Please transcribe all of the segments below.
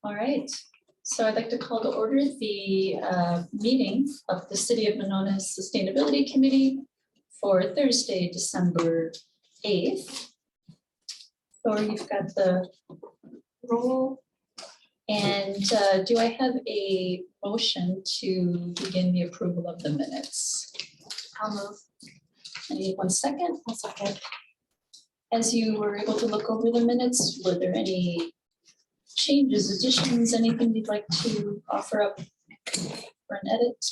All right, so I'd like to call to order the meeting of the City of Monona Sustainability Committee for Thursday, December 8th. Or you've got the roll. And do I have a motion to begin the approval of the minutes? I'll move. I need 1 second. I'll second. As you were able to look over the minutes, were there any changes, additions, anything you'd like to offer up for an edit?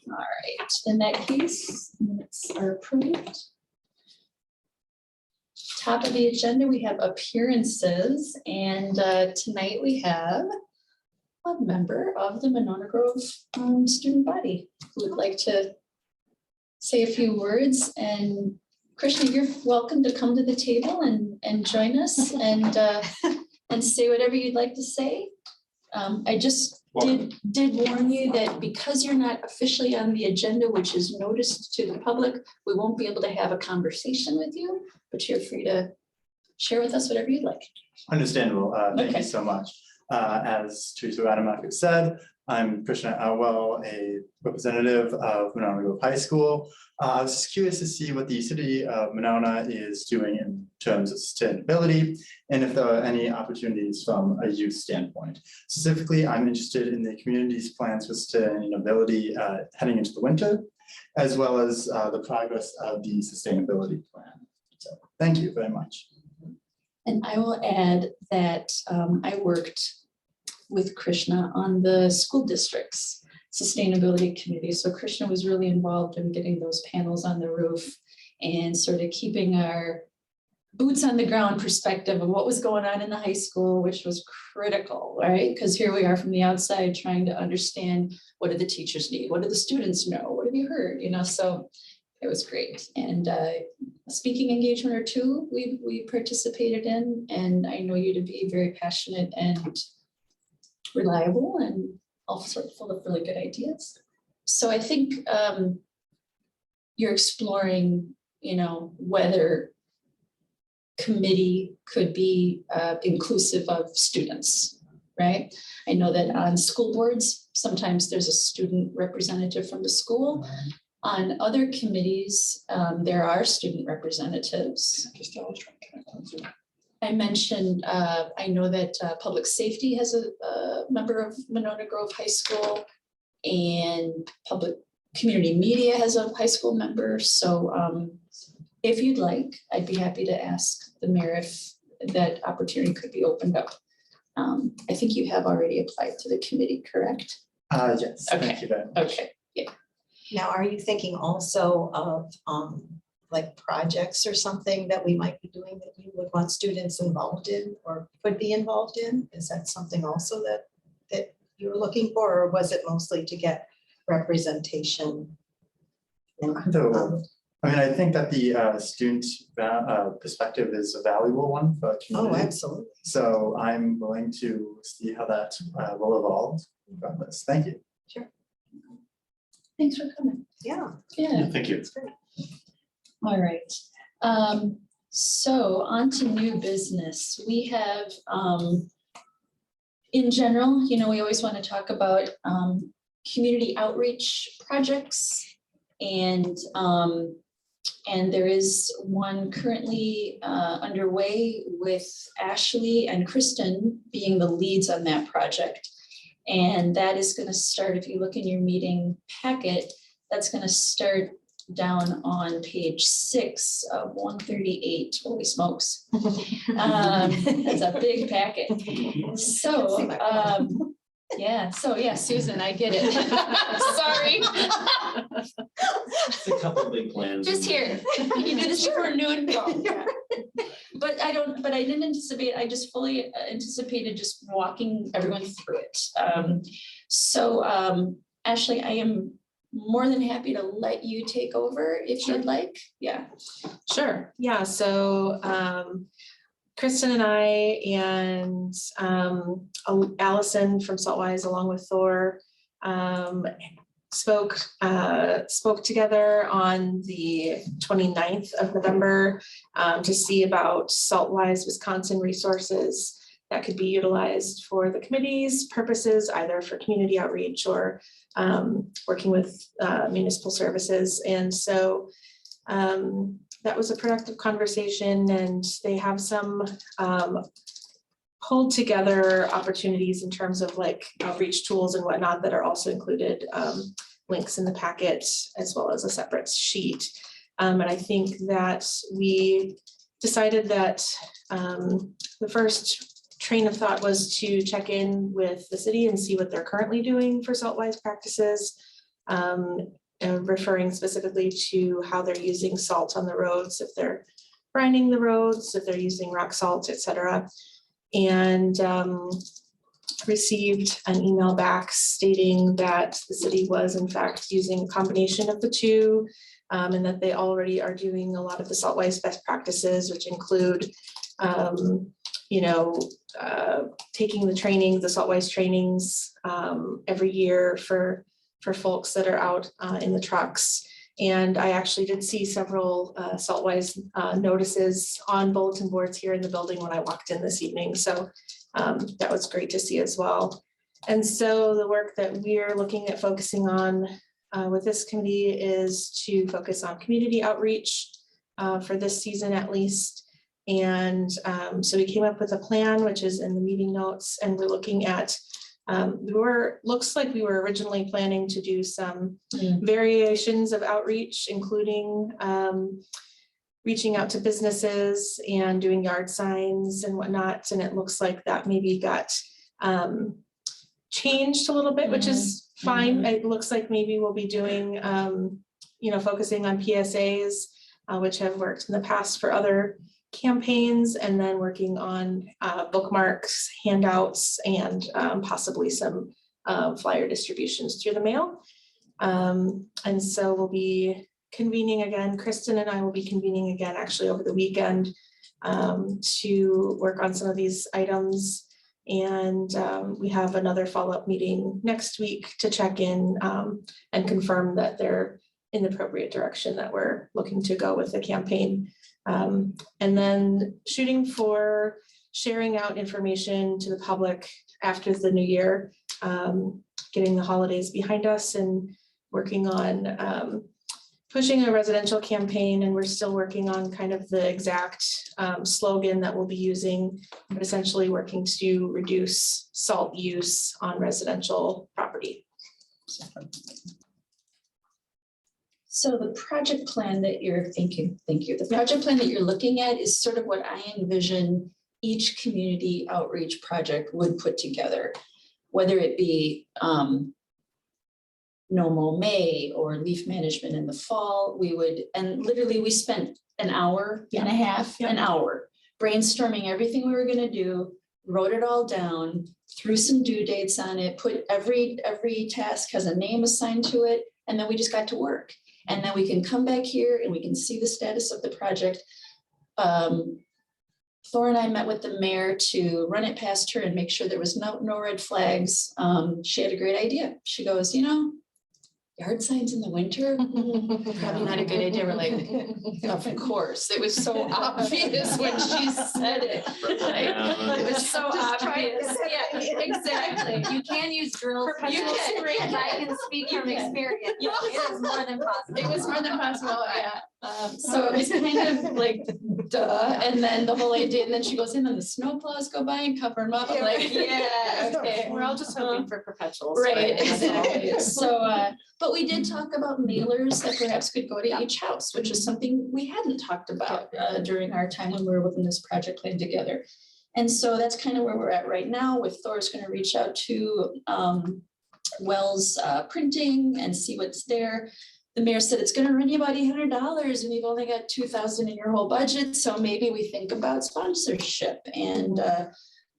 All right, in that case, minutes are approved. Top of the agenda, we have appearances, and tonight we have a member of the Monona Grove student body who would like to say a few words. And Krishna, you're welcome to come to the table and join us and say whatever you'd like to say. I just did warn you that because you're not officially on the agenda, which is noticed to the public, we won't be able to have a conversation with you, but you're free to share with us whatever you'd like. Understandable. Thank Okay. you so much. As Teresa Adamak said, I'm Krishna Alwell, a representative of Monona Grove High School. I was just curious to see what the city of Monona is doing in terms of sustainability and if there are any opportunities from a youth standpoint. Specifically, I'm interested in the community's plans for sustainability heading into the winter, as well as the progress of the sustainability plan. So thank you very much. And I will add that I worked with Krishna on the school district's sustainability committee. So Krishna was really involved in getting those panels on the roof and sort of keeping our boots on the ground perspective of what was going on in the high school, which was critical, right? Because here we are from the outside trying to understand, what do the teachers need? What do the students know? What have you heard? You know, so it was great. And a speaking engagement or two we participated in, and I know you to be very passionate and reliable and also full of really good ideas. So I think you're exploring, you know, whether committee could be inclusive of students, right? I know that on school boards, sometimes there's a student representative from the school. On other committees, there are student representatives. I mentioned, I know that public safety has a member of Monona Grove High School, and public community media has a high school member. So if you'd like, I'd be happy to ask the mayor if that opportunity could be opened up. I think you have already applied to the committee, correct? Yes, Okay. thank you very much. Okay, yeah. Now, are you thinking also of like projects or something that we might be doing that you would want students involved in or could be involved in? Is that something also that you're looking for, or was it mostly to get representation? I mean, I think that the student perspective is a valuable one for our community. Oh, absolutely. So I'm willing to see how that will evolve from this. Thank you. Sure. Thanks for coming. Yeah. Yeah. Thank you. All right, so on to new business. We have, in general, you know, we always want to talk about community outreach projects, and there is one currently underway with Ashley and Kristen being the leads on that project. And that is going to start, if you look in your meeting packet, that's going to start down on page 6 of 138. Holy smokes. That's a big packet. So yeah, Susan, I get it. Sorry. It's a couple big plans. Just here, you do this before noon. But I didn't anticipate, I just fully anticipated just walking everyone through it. Ashley, I am more than happy to let you take over if you'd like. Yeah. Sure. Yeah. So Kristen and I and Allison from Saltwise, along with Thor, spoke together on the 29th of November to see about Saltwise Wisconsin resources that could be utilized for the committee's purposes, either for community outreach or working with municipal services. And so that was a productive conversation, and they have some pulled together opportunities in terms of like outreach tools and whatnot that are also included, links in the packet, as well as a separate sheet. And I think that we decided that the first train of thought was to check in with the city and see what they're currently doing for salt-wise practices, and referring specifically to how they're using salt on the roads, if they're brining the roads, if they're using rock salt, et cetera. And received an email back stating that the city was in fact using a combination of the two, and that they already are doing a lot of the salt-wise best practices, which include, taking the training, the salt-wise trainings every year for folks that are out in the trucks. And I actually did see several salt-wise notices on bulletin boards here in the building when I walked in this evening. So that was great to see as well. And so the work that we're looking at focusing on with this committee is to focus on community outreach for this season at least. And so we came up with a plan, which is in the meeting notes, and we're looking at looks like we were originally planning to do some variations of outreach, including reaching out to businesses and doing yard signs and whatnot. And it looks like that maybe got changed a little bit, which is fine. It looks like maybe we'll be doing, focusing on PSAs, which have worked in the past for other campaigns, and then working on bookmarks, handouts, and possibly some flyer distributions through the mail. And so we'll be convening again. Kristen and I will be convening again actually over the weekend to work on some of these items. And we have another follow-up meeting next week to check in and confirm that they're in the appropriate direction that we're looking to go with the campaign. And then shooting for sharing out information to the public after the new year, getting the holidays behind us and working on pushing a residential campaign. And we're still working on kind of the exact slogan that we'll be using, but essentially working to reduce salt use on residential property. So the project plan that you're thinking, thank you. The project plan that you're looking at is sort of what I envision each community outreach project would put together, whether it be No Mow May or leaf management in the fall. We would, and literally we spent an hour and a half, an hour brainstorming everything we were going to do, wrote it all down, threw some due dates on it, put every task has a name assigned to it, and then we just got to work. And then we can come back here and we can see the status of the project. Thor and I met with the mayor to run it past her and make sure there was no red flags. She had a great idea. She goes, yard signs in the winter, probably not a good idea. We're like, of course. It was so obvious when she said it. Like, it was so obvious. Yeah, exactly. You can use drills. You can. And I can speak from experience. It is more than possible. It was more than possible, yeah. So it was kind of like, duh. And then the whole idea, and then she goes in and the snow plows go by and cover them up. I'm like, yeah, okay. We're all just hoping for perpetuals. Right, exactly. So, but we did talk about mailers that perhaps could go to each house, which is something we hadn't talked about during our time when we were within this project plan together. And so that's kind of where we're at right now, with Thor's going to reach out to Wells Printing and see what's there. The mayor said it's going to run you about $800 and you've only got $2,000 in your whole budget. So maybe we think about sponsorship. And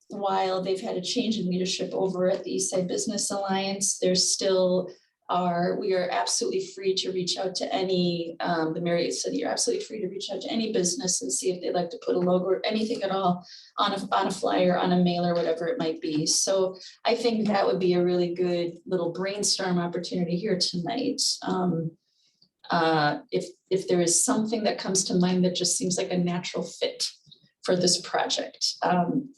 while they've had a change in leadership over at the Eastside Business Alliance, there's still we are absolutely free to reach out to any, the mayor said you're absolutely free to reach out to any business and see if they'd like to put a logo or anything at all on a flyer, on a mailer, whatever it might be. So I think that would be a really good little brainstorm opportunity here tonight. If there is something that comes to mind that just seems like a natural fit for this project.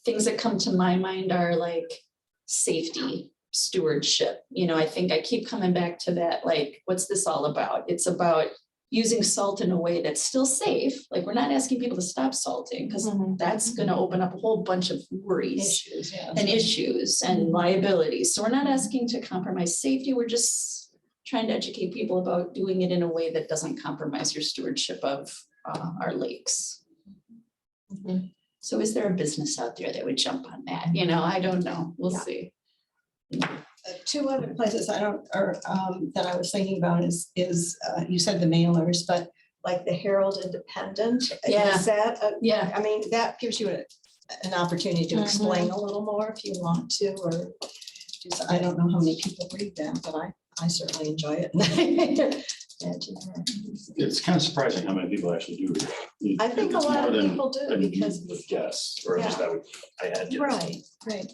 Things that come to my mind are like safety, stewardship. You know, I think I keep coming back to that, like, what's this all about? It's about using salt in a way that's still safe. Like, we're not asking people to stop salting, because that's going to open up a whole bunch of worries Issues, yeah. and issues and liabilities. So we're not asking to compromise safety. We're just trying to educate people about doing it in a way that doesn't compromise your stewardship of our lakes. So is there a business out there that would jump on that? You know, I don't know. We'll see. Two other places I don't, or that I was thinking about is you said the mailers, but like the Herald Independent. Yeah. Is that, Yeah. I mean, that gives you an opportunity to explain a little more if you want to, or just, I don't know how many people read that, but I certainly enjoy it. It's kind of surprising how many people actually do. I think a lot of people do because. Would guess, or at least I had guessed. Right.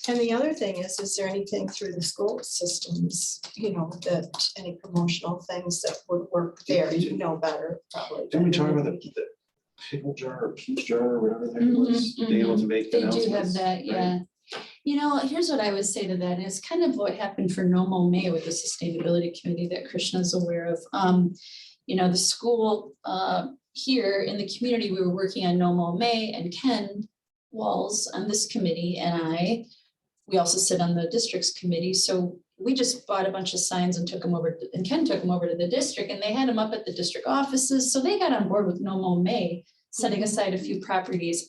And the other thing is there anything through the school systems, you know, that any promotional things that would work there? You know better, probably. Didn't we talk about the pickle jar or peach jar or whatever the heck it was, being able to make They do have announcements, that, right? yeah. You know, here's what I would say to that. It's kind of what happened for NOMO May with the sustainability committee that Krishna is aware of. You know, the school here in the community, we were working on NOMO May, and Ken Walls on this committee and we also sit on the district's committee. So we just bought a bunch of signs and took them over, and Ken took them over to the district, and they had them up at the district offices. So they got on board with NOMO May, setting aside a few properties.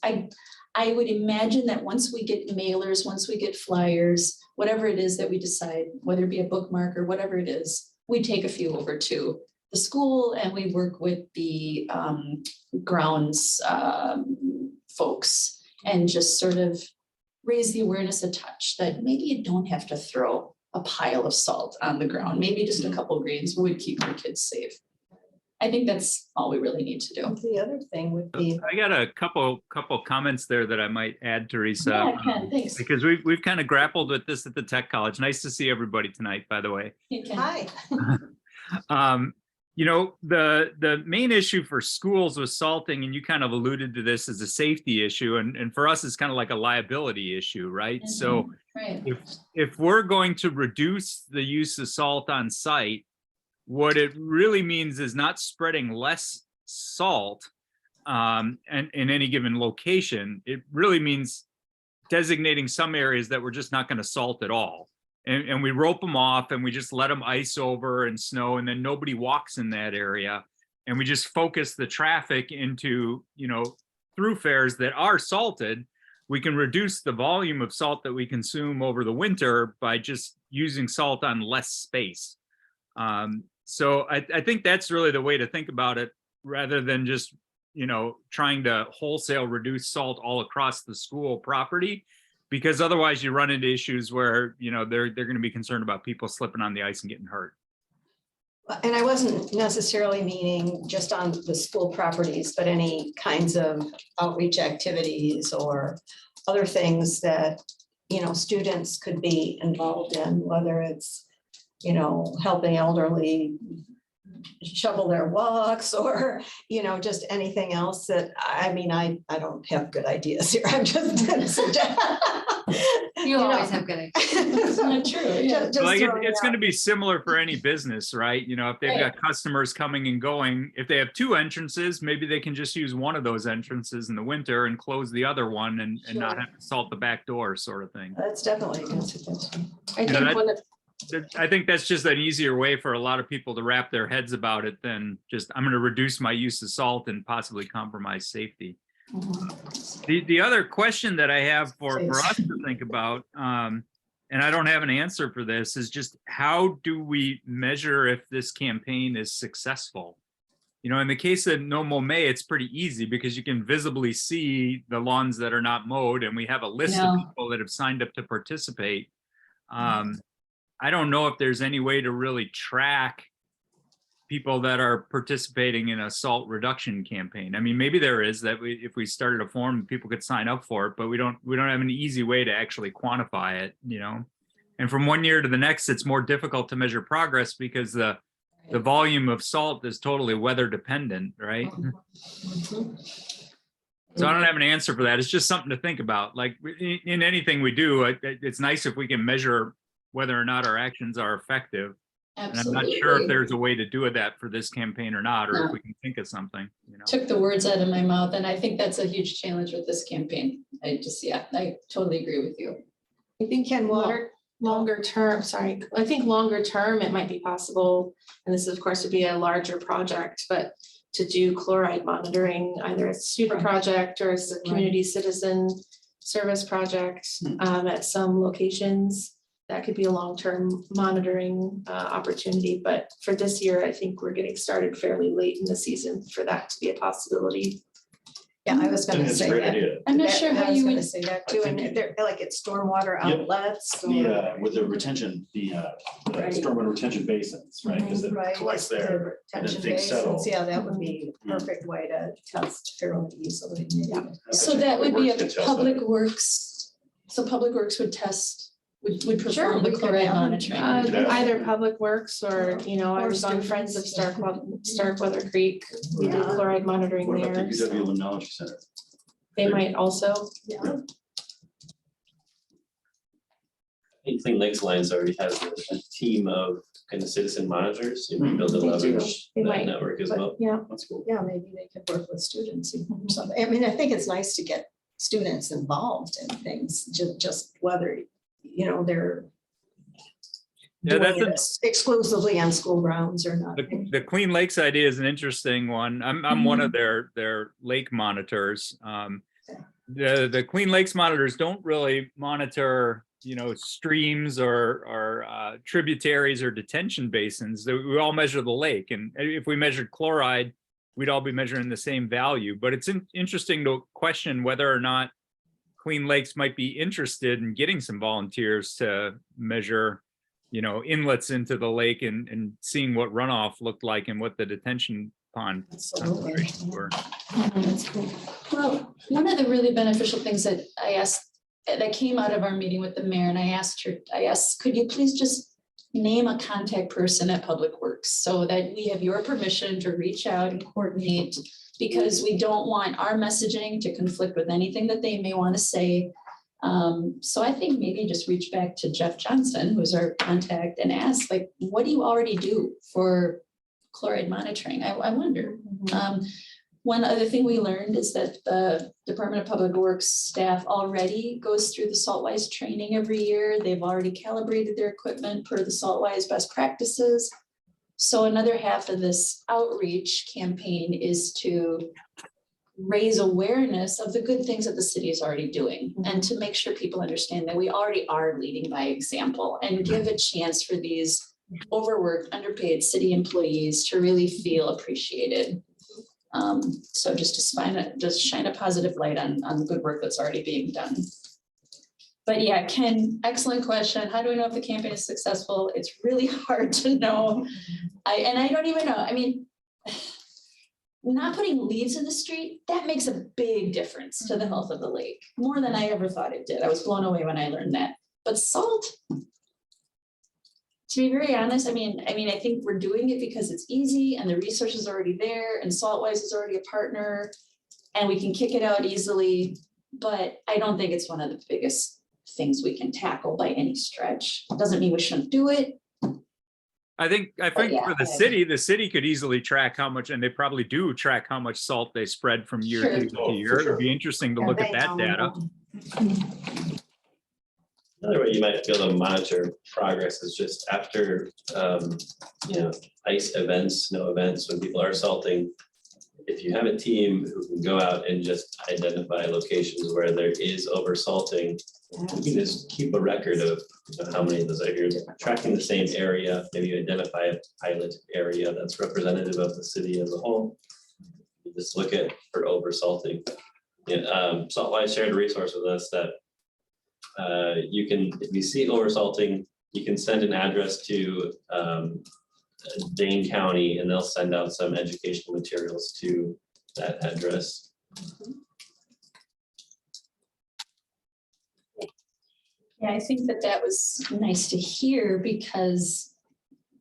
I would imagine that once we get mailers, once we get flyers, whatever it is that we decide, whether it be a bookmark or whatever it is, we take a few over to the school and we work with the grounds folks and just sort of raise the awareness a touch that maybe you don't have to throw a pile of salt on the ground, maybe just a couple grains would keep your kids safe. I think that's all we really need to do. The other thing would be. I got a couple comments there that I might add, Teresa. Yeah, Ken, thanks. Because we've kind of grappled with this at the Tech College. Nice to see everybody tonight, by the way. Hey, Ken. Hi. You know, the main issue for schools with salting, and you kind of alluded to this as a safety issue, and for us, it's kind of like a liability issue, right? So Right. if we're going to reduce the use of salt on site, what it really means is not spreading less salt and in any given location. It really means designating some areas that we're just not going to salt at all. And we rope them off and we just let them ice over and snow, and then nobody walks in that area. And we just focus the traffic into, you know, thoroughfares that are salted. We can reduce the volume of salt that we consume over the winter by just using salt on less space. So I think that's really the way to think about it, rather than just, you know, trying to wholesale reduce salt all across the school property, because otherwise you run into issues where, you know, they're going to be concerned about people slipping on the ice and getting hurt. And I wasn't necessarily meaning just on the school properties, but any kinds of outreach activities or other things that, you know, students could be involved in, whether it's, you know, helping elderly shovel their walks, or, you know, just anything else that, I mean, I don't have good ideas here. I'm just gonna suggest. You always have good ideas. It's not true. Yeah. Like it's going to be similar for any business, right? You know, if they've got customers coming and going, if they have two entrances, maybe they can just use one of those entrances in the winter and close the other one and not have to salt the back door, sort of thing. That's definitely a good suggestion. I think that's just an easier way for a lot of people to wrap their heads about it than just, I'm going to reduce my use of salt and possibly compromise safety. The other question that I have for us to think about, and I don't have an answer for this, is just how do we measure if this campaign is successful? You know, in the case of No Mow May, it's pretty easy because you can visibly see the lawns that are not mowed, and we have a list of people that have signed up to participate. I don't know if there's any way to really track people that are participating in a salt reduction campaign. I mean, maybe there is, that if we started a form, people could sign up for it, but we don't have an easy way to actually quantify it, you know. And from one year to the next, it's more difficult to measure progress because the volume of salt is totally weather dependent, right? So I don't have an answer for that. It's just something to think about. Like in anything we do, it's nice if we can measure whether or not our actions are effective. And I'm not sure if Absolutely. there's a way to do that for this campaign or not, or if No. we can think of something, you know. Took the words out of my mouth, and I think that's a huge challenge with this campaign. I totally agree with you. I think Ken Water, Longer term, sorry, I think longer term, it might be possible, and this of course would be a larger project, but to do chloride monitoring, either as a student project or as a community citizen service project at some locations. That could be a long-term monitoring opportunity, but for this year, I think we're getting started fairly late in the season for that to be a possibility. yeah, I was I gonna think it's a say great that. idea. I'm not That- sure I how was you gonna would, say that I too, think and they're like it's stormwater Yep. outlets. With the retention, the Right. stormwater retention basins, right? Because it Right, collects the there. and then retention things settle. basins, yeah, that would be a perfect way to test fairly easily. maybe. so that would be Works to a test that. Public Works, so Public Works would test, would Sure, perform the we could chloride have them. monitoring. Yeah. Either Public Works or, you know, I Or was on Friends of students. Starkweather Creek. We did Yeah. chloride monitoring What about the there. UW So Limnology Center? they might also, Yeah. I think Clean Lakes Alliance already has a team of kind of citizen monitors, and we build to They do. leverage They that might, network as but well. yeah. That's cool. Yeah, maybe they could work with students or something. I mean, I think it's nice to get students involved in things, just whether, you know, they're Yeah, doing that's it exclusively on school grounds or not. the Clean Lakes idea is an interesting one. I'm one of their lake monitors. The Clean Lakes monitors don't really monitor, you know, streams or tributaries or detention basins. We all measure the lake, and if we measured chloride, we'd all be measuring the same value. But it's interesting to question whether or not Clean Lakes might be interested in getting some volunteers to measure, you know, inlets into the lake and seeing what runoff looked like and what the detention pond Absolutely. concentrations were. That's cool. Well, one of the really beneficial things that that came out of our meeting with the mayor, and I asked, could you please just name a contact person at Public Works so that we have your permission to reach out and coordinate, because we don't want our messaging to conflict with anything that they may want to say. So I think maybe just reach back to Jeff Johnson, who's our contact, and ask, like, what do you already do for chloride monitoring? I wonder. One other thing we learned is that the Department of Public Works staff already goes through the Saltwise training every year. They've already calibrated their equipment per the Saltwise best practices. So another half of this outreach campaign is to raise awareness of the good things that the city is already doing, and to make sure people understand that we already are leading by example, and give a chance for these overworked, underpaid city employees to really feel appreciated. So just to shine a positive light on the good work that's already being done. But yeah, Ken, excellent question. How do we know if the campaign is successful? It's really hard to know. I don't even know. I mean, not putting leaves in the street, that makes a big difference to the health of the lake, more than I ever thought it did. I was blown away when I learned that. But salt, to be very honest, I mean, I think we're doing it because it's easy and the resources are already there, and Saltwise is already a partner, and we can kick it out easily. But I don't think it's one of the biggest things we can tackle by any stretch. Doesn't mean we shouldn't do it. I think yeah, for the city could easily track how much, and they probably do track how much salt they spread from year Sure. to Oh, for year. It'd sure. be interesting to Yeah, look at they that know. data. Another way you might be able to monitor progress is just after, you know, ice events, snow events, when people are salting. If you have a team who can go out and just identify locations where there is over salting, you can just keep a record of how many of those are. You're tracking the same area, maybe you identify a pilot area that's representative of the city as a whole. You just look at for over salting. Yeah, Saltwise shared a resource with us that you can, if you see over salting, you can send an address to Dane County, and they'll send out some educational materials to that address. Yeah, I think that was nice to hear, because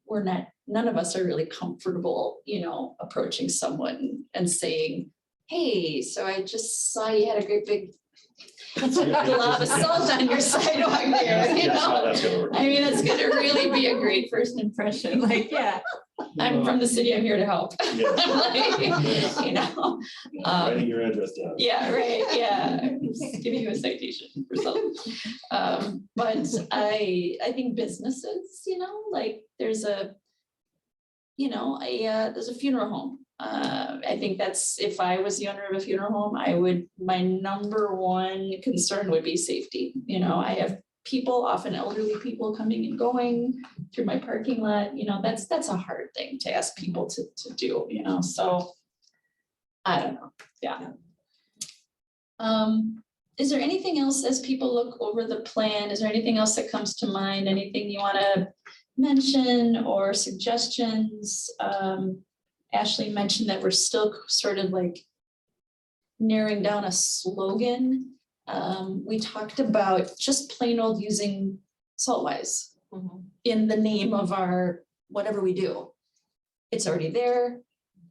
none of us are really comfortable, you know, approaching someone and saying, hey, so I just saw you had a great big glob of salt on your sidewalk there, you That's how know? that's gonna work. I mean, it's gonna really be a great first impression, like, yeah, I'm from the city, I'm here to help. Yeah. Like, you know, Writing your address down. yeah, right, yeah, I'm just giving you a citation for something. But I think businesses, you know, like there's a, you know, there's a funeral home. I think that's, if I was the owner of a funeral home, my number one concern would be safety. You know, I have people, often elderly people coming and going through my parking lot, you know, that's a hard thing to ask people to do, you know, so I don't know, yeah. Is there anything else as people look over the plan? Is there anything else that comes to mind? Anything you want to mention or suggestions? Ashley mentioned that we're still sort of like narrowing down a slogan. We talked about just plain old using Saltwise in the name of our, whatever we do. It's already there,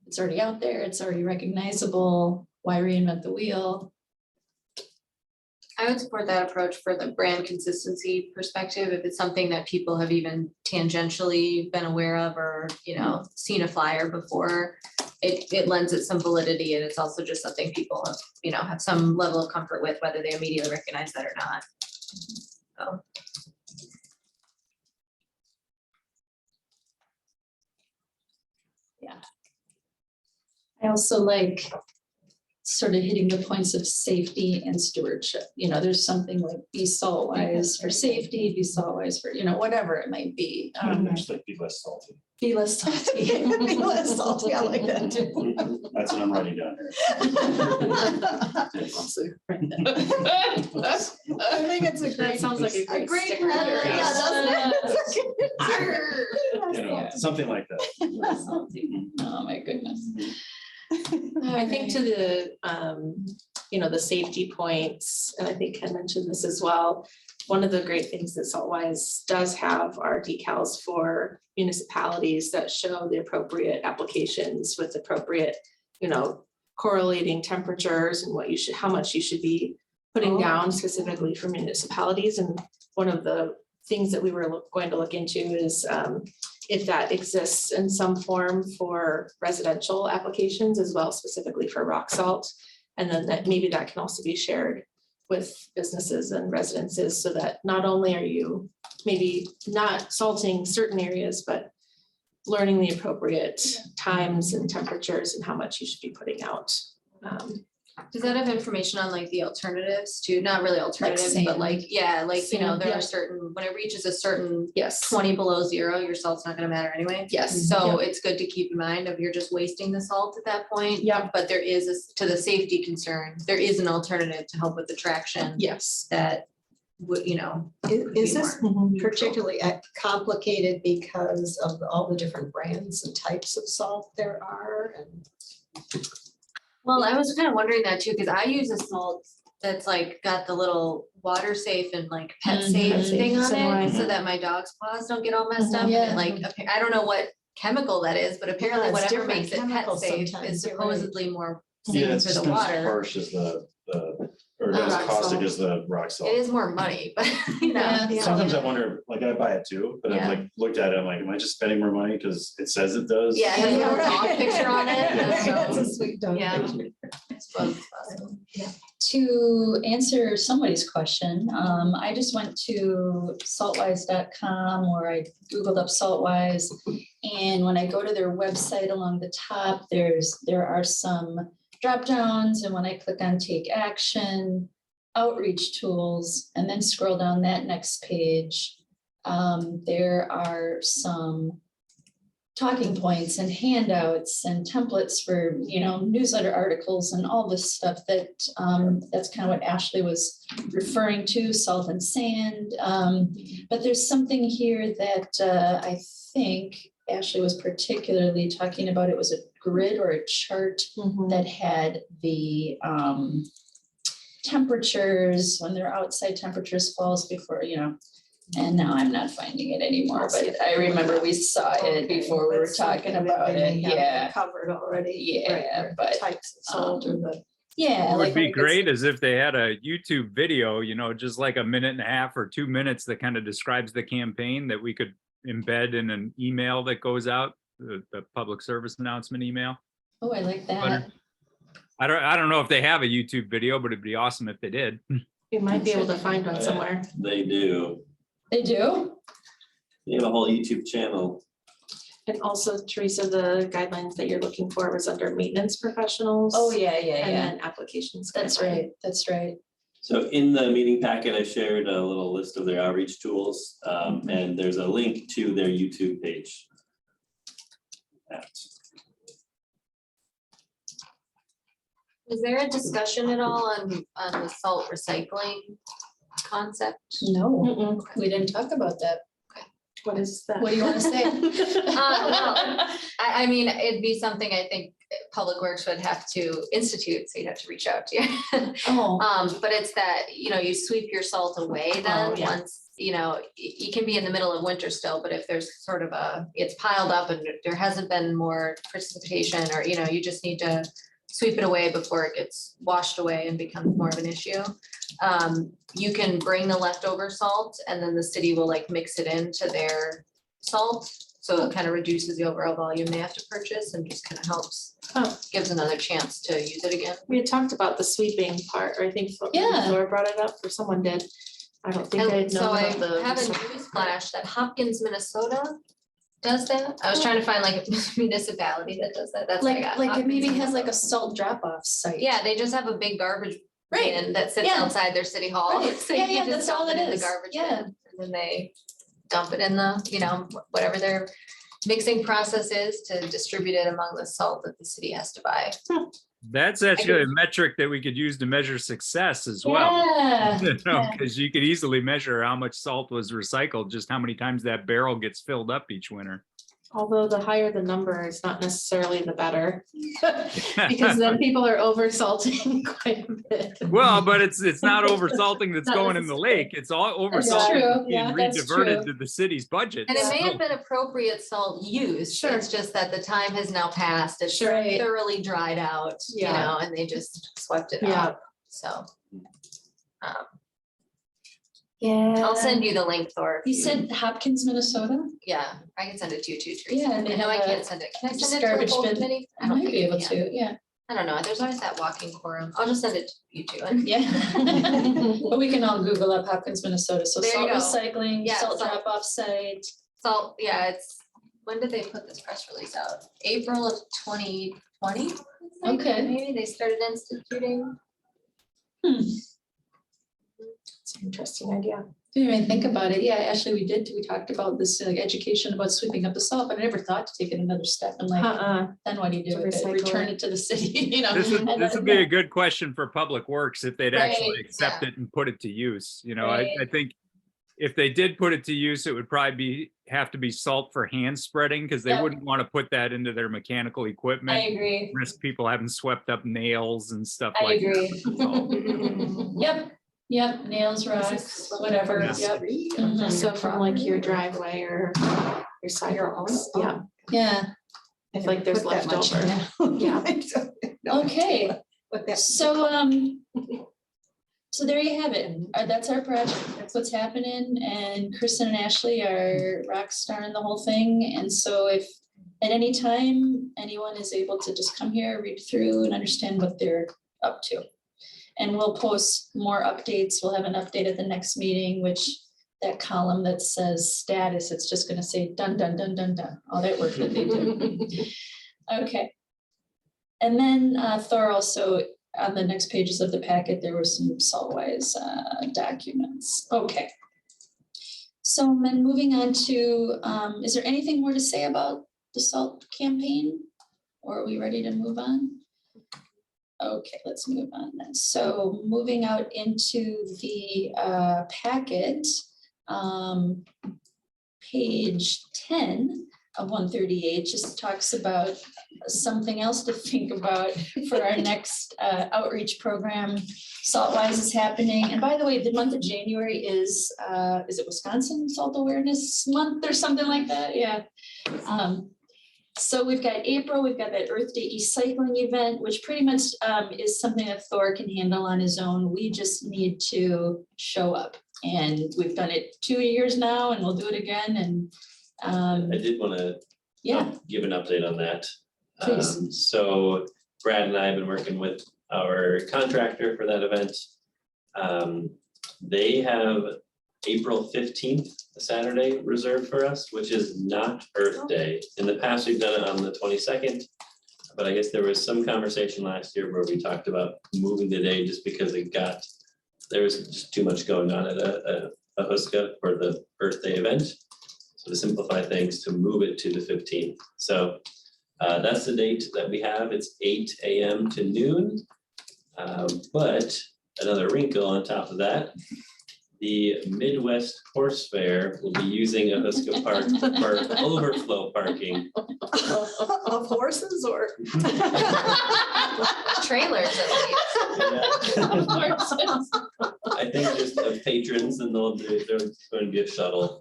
it's already out there, it's already recognizable. Why reinvent the wheel? I would support that approach for the brand consistency perspective, if it's something that people have even tangentially been aware of or, you know, seen a flyer before. It lends it some validity, and it's also just something people have, you know, have some level of comfort with, whether they immediately recognize that or not. So. Yeah. I also like sort of hitting the points of safety and stewardship. You know, there's something like be Saltwise for safety, be Saltwise for, you know, whatever it might be. Just like be less salty. Be less salty. Be less salty, I like that too. That's what I'm writing down here. I think it's a That great. sounds like a A great great sticker. header, yeah, doesn't it? You know, something like that. Less salty. Oh, my goodness. I think to the, you know, the safety points, and I think Ken mentioned this as well. One of the great things that Saltwise does have are decals for municipalities that show the appropriate applications with appropriate, you know, correlating temperatures and what you should, how much you should be putting down specifically for municipalities. And one of the things that we were going to look into is if that exists in some form for residential applications as well, specifically for rock salt. And then that maybe that can also be shared with businesses and residences, so that not only are you maybe not salting certain areas, but learning the appropriate times and temperatures and how much you should be putting out. Does that have information on like the alternatives too? Not really alternatives, but sand. like, yeah, like, you know, Sand, there yeah. are certain, when it reaches a certain Yes. 20 below zero, your salt's not gonna matter anyway. Yes. So it's good to keep in mind of you're just wasting the salt at that point. Yeah. But there is, to the safety concern, there is an alternative to help with the traction Yes. that would, you know. Is this Mhm. particularly complicated because of all the different brands and types of salt there are? And Well, I was kind of wondering that too, because I use a salt that's like got the little water safe and like pet safe Mhm. thing on Similar. it, so that my dog's paws don't get all messed up. Yeah. And like, I don't know what chemical that is, but apparently it's whatever different makes it pet chemicals safe sometimes, is you're right. supposedly more Yeah, safe it's for just the not as water. harsh as or not as Rock caustic salt. as the rock salt. It is more money, but you know. Yeah. Sometimes I wonder, like I buy it too, but I've Yeah. like looked at it, I'm like, am I just spending more money because it says it does? Yeah, it has a little dog right. picture on it. That's a So, sweet dog yeah. picture. I suppose it's possible. To answer somebody's question, I just went to saltwise.com, or I Googled up Saltwise. And when I go to their website, along the top, there are some drop downs. And when I click on take action, outreach tools, and then scroll down that next page, there are some talking points and handouts and templates for, you know, newsletter articles and all this stuff that that's kind of what Ashley was referring to, salt and sand. But there's something here that I think Ashley was particularly talking about. It was a grid or a chart that had the temperatures, when their outside temperatures falls before, you know, And now I'm not finding it anymore, but I remember we saw it before we were That's talking something that about they it, may have yeah. Covered already. Yeah, right, or but, Types of salt or the. Yeah. What would like be when it gets- great is if they had a YouTube video, just like a minute and a half or 2 minutes that kind of describes the campaign that we could embed in an email that goes out, the public service announcement email. Oh, I like that. Butter. I don't know if they have a YouTube video, but it'd be awesome if they did. You might be able to find one somewhere. They do. They do? They have a whole YouTube channel. And also, Teresa, the guidelines that you're looking for was under maintenance professionals. Oh, yeah, yeah, And yeah. then applications. That's guideline. right, that's right. So in the meeting packet, I shared a little list of their outreach tools, and there's a link to their YouTube page. Was there a discussion at all on the salt recycling concept? No, Mm-mm. we didn't talk about that. What is that? What do you want to say? Well, I mean, it'd be something I think Public Works would have to institute, so you'd have to reach out to you. Oh, But it's that, you sweep your salt away Oh, then, yeah. once, you can be in the middle of winter still, but if there's sort of it's piled up and there hasn't been more precipitation, or, you just need to sweep it away before it gets washed away and becomes more of an issue. You can bring the leftover salt and then the city will like mix it into their salt. So it kind of reduces the overall volume they have to purchase and just kind of helps, Oh. gives another chance to use it again. We had talked about the sweeping part, or I think Yeah. Laura brought it up, or someone did. I don't think I had So known I about the. have a news flash that Hopkins, Minnesota does that. I was trying to find like a municipality that does that. That's what I got. like it Hopkins, maybe has like a Minnesota. salt drop-off site. Yeah, they just have a big garbage Right, bin that sits yeah. outside their city hall. Right. So Yeah, you yeah, can just that's all dump it it in the is. garbage Yeah. bin. And then they dump it in the, whatever their mixing process is to distribute it among the salt that the city has to buy. That's actually a metric that we could use to measure success as well. Yeah. Because you could easily measure how much salt was recycled, just how many times that barrel gets filled up each winter. Although the higher the number is not necessarily the better. Because then people are over salting quite a bit. Well, but it's not over salting that's Not going in the lake. It's all over salting true. that's being Yeah, that's re-diverted true. to the city's budget. And it may So- have been appropriate salt used. Sure. It's just that the time has now passed. It's Sure. Right. thoroughly dried out, Yeah. and they just swept it Yeah. up. So. Yeah. I'll send you the link, Thor. You said Hopkins, Minnesota? Yeah, I can send it to you too, Teresa. Yeah, and they No, I have can't a send it. Can I just send it to a garbage full bin. committee? I I don't might think be you able can. to, yeah. I don't know. There's always that walking quorum. I'll just send it to you two. Yeah. But we can all Google up Hopkins, Minnesota. So There you salt go. recycling, Yeah, salt salt. drop-off site. So, yeah, when did they put this press release out? April of 2020? Okay. Maybe they started instituting. It's an interesting idea. Didn't even think about it. Yeah, actually, we did. We talked about this like education about sweeping up the salt, but I never thought to take it another step and like, then what do you do To with it? recycle Return it. it to the city, This would be a good question for Public Works if they'd actually Right, accept yeah. it and put it to use. I Right. think if they did put it to use, it would probably have to be salt for hand spreading because they Yep. wouldn't want to put that into their mechanical I equipment. agree. Risk people having swept up nails and stuff I like that. agree. So, Yep, nails, rocks, whatever, Yeah. yep. Mhm. So from like your driveway or your sidewalks, yeah, Yeah, if like there's Put that much in leftover. there. Yeah. okay. What that. So, so there you have it. That's our project. That's what's happening. And Kristen and Ashley are rock starring the whole thing. And so if at any time anyone is able to just come here, read through and understand what they're up to. And we'll post more updates. We'll have an update at the next meeting, which that column that says status, it's just gonna say done, done, done, done, done, all that work that they did. Okay. And then Thor also, on the next pages of the packet, there were some Saltwise documents. Okay. So then moving on to, is there anything more to say about the salt campaign? Or are we ready to move on? Okay, let's move on then. So moving out into the packet, page 10 of 138 just talks about something else to think about for our next outreach program. Saltwise is happening. And by the way, the month of January is it Wisconsin Salt Awareness Month or something like that? Yeah. So we've got April, we've got that Earth Day e-cycling event, which pretty much is something that Thor can handle on his own. We just need to show up. And we've done it 2 years now and we'll do it again. And I did want to yeah, give an update on that. Please. So Brad and I have been working with our contractor for that event. They have April 15th, a Saturday reserved for us, which is not Earth Day. In the past, we've done it on the 22nd. But I guess there was some conversation last year where we talked about moving the day just because there was just too much going on at a Huska for the Earth Day event. So to simplify things, to move it to the 15th. So that's the date that we have. It's 8 a.m. to noon. But another wrinkle on top of that, the Midwest Horse Fair will be using a Huska Park for overflow parking. Of horses or? Trailers at least. Yeah. I think just of patrons, and there's going to be a shuttle.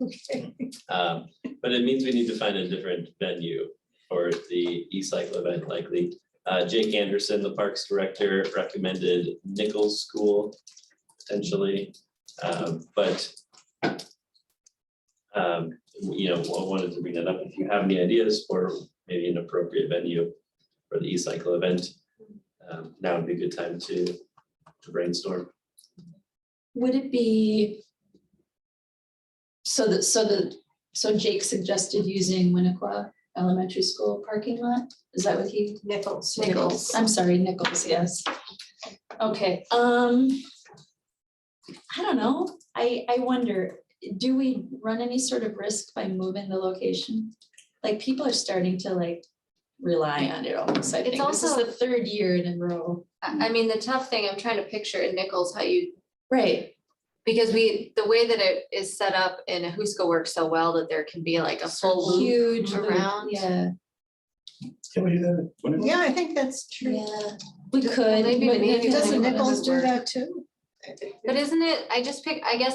But it means we need to find a different venue for the e-cycle event likely. Jake Anderson, the Parks Director, recommended Nichols School potentially. But you know, I wanted to bring that up. If you have any ideas for maybe an appropriate venue for the e-cycle event, now would be a good time to brainstorm. would it be? So Jake suggested using Winnequa Elementary School parking lot? Is that what he? Nichols. I'm sorry, Nichols, yes. Okay, I don't know. I wonder, do we run any sort of risk by moving the location? Like people are starting to like rely on it almost. I think this is also- the third year in a row. I mean, the tough thing, I'm trying to picture in Nichols how you, Right, because the way that it is set up in Ahuska works so well that there can be like a full loop. huge around. Yeah, Can we do that? When- Yeah, I think that's true. yeah, we could. Maybe but the Navy it Doesn't doesn't Nichols do work. that too? But isn't it, I guess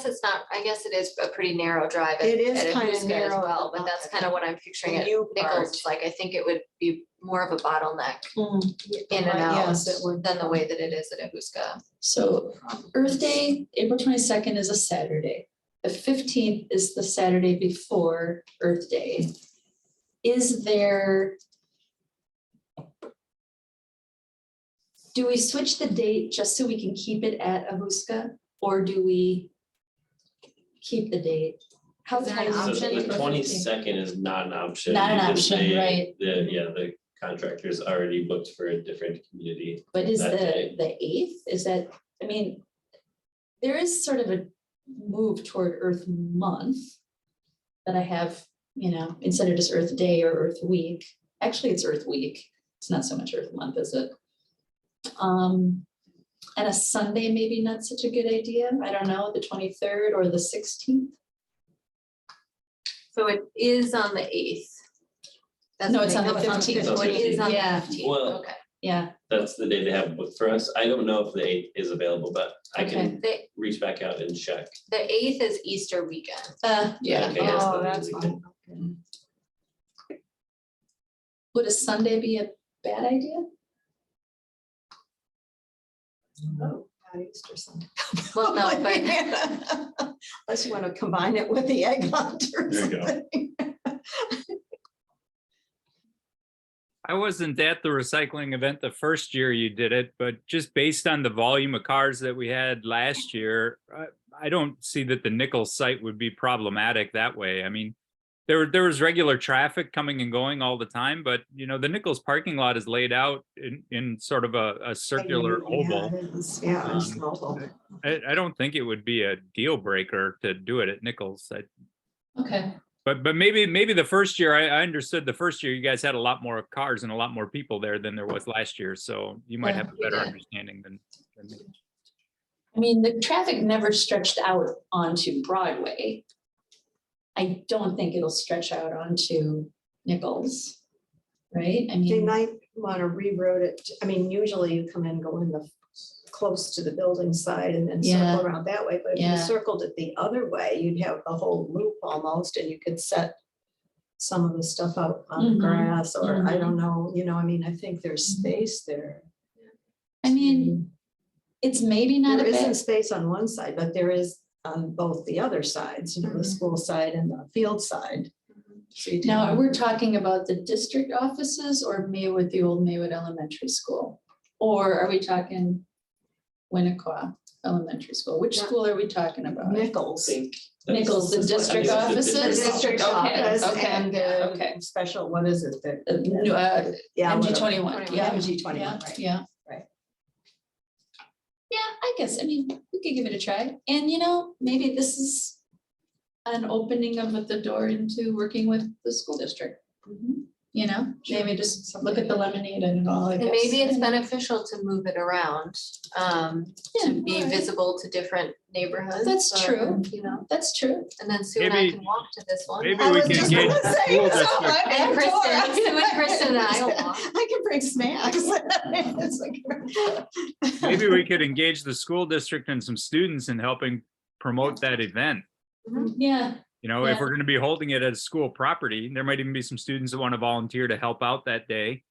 it's not, I guess it is a pretty narrow drive at It is at kinda Ahuska as narrow, well, but that's kind of what I'm picturing at You Nichols. Like, I think it would be more of a bottleneck Mm. in and out Yes, it would. than the way that it is at Ahuska. So Earth Day, April 22nd is a Saturday. The 15th is the Saturday before Earth Day. Is there? Do we switch the date just so we can keep it at Ahuska, or do we keep the date? How Is there an tight is So option? it? the 22nd is not an option. Not an because option, they- right. The contractor's already booked for a different community. But is that day. the 8th, is that, I mean, there is sort of a move toward Earth Month that I have, you know, instead of just Earth Day or Earth Week. Actually, it's Earth Week. It's not so much Earth Month, is it? And a Sunday, maybe not such a good idea. I don't know, the 23rd or the 16th. So it is on the 8th. That's No, what it's I on the know, 15th. So it is on the Yeah. 15th, Well- okay. Yeah, That's the day they have booked for us. I don't know if the 8th is available, but I can The, reach back out and check. the 8th is Easter weekend. yeah. Okay, yes, Oh, then that's we fine. can- Would a Sunday be a bad idea? Oh, not Easter Sunday. Well, no, but Unless you want to combine it with the egg hunt or There you go. something. I wasn't at the recycling event the first year you did it, but just based on the volume of cars that we had last year, I don't see that the Nichols site would be problematic that way. I mean, there was regular traffic coming and going all the time, but you know, the Nichols parking lot is laid out in sort of a circular oval. Yeah, it is. Yeah, it's an oval. I don't think it would be a deal breaker to do it at Nichols. Okay, But maybe the first year, I understood the first year you guys had a lot more cars and a lot more people there than there was last year. So you might Yeah, have a better yeah. understanding than me. I mean, the traffic never stretched out onto Broadway. I don't think it'll stretch out onto Nichols. right? I They mean, might want to rewrote it. I mean, usually you come in, go in the close to the building side and then Yeah. circle around that way. But if you Yeah. circled it the other way, you'd have the whole loop almost, and you could set some of the stuff out on the Mhm. grass, or I don't know, I mean, I think there's space there. I mean, it's maybe not a There isn't bad, space on one side, but there is on both the other sides, the school side and the field side. So you'd now, have- we're talking about the district offices or Maywood, the old Maywood Elementary School? Or are we talking Winnequa Elementary School? Which Yeah. school are we talking about? Nichols. Nichols, the district I think it's offices? the The district office Okay, and okay. the special, what is it? Yeah, MG whatever. 21, yeah. MG 21, right. Yeah. Right. Yeah, I guess, I mean, we could give it a try. And maybe this is an opening of the door into working with the school district. Maybe just look at the lemonade and all, I guess. And maybe it's beneficial to move it around, to be alright. visible to different neighborhoods. That's true. That's true. And then Sue and I Maybe- can walk to this one. maybe I we was can just engage gonna the say, school so district. I'm And outdoors. Kristen, Sue and Kristen and I will walk. I can bring snacks. It's like- Maybe we could engage the school district and some students in helping promote that event. Yeah, If Yeah. we're going to be holding it as school property, there might even be some students that want to volunteer to help out that day.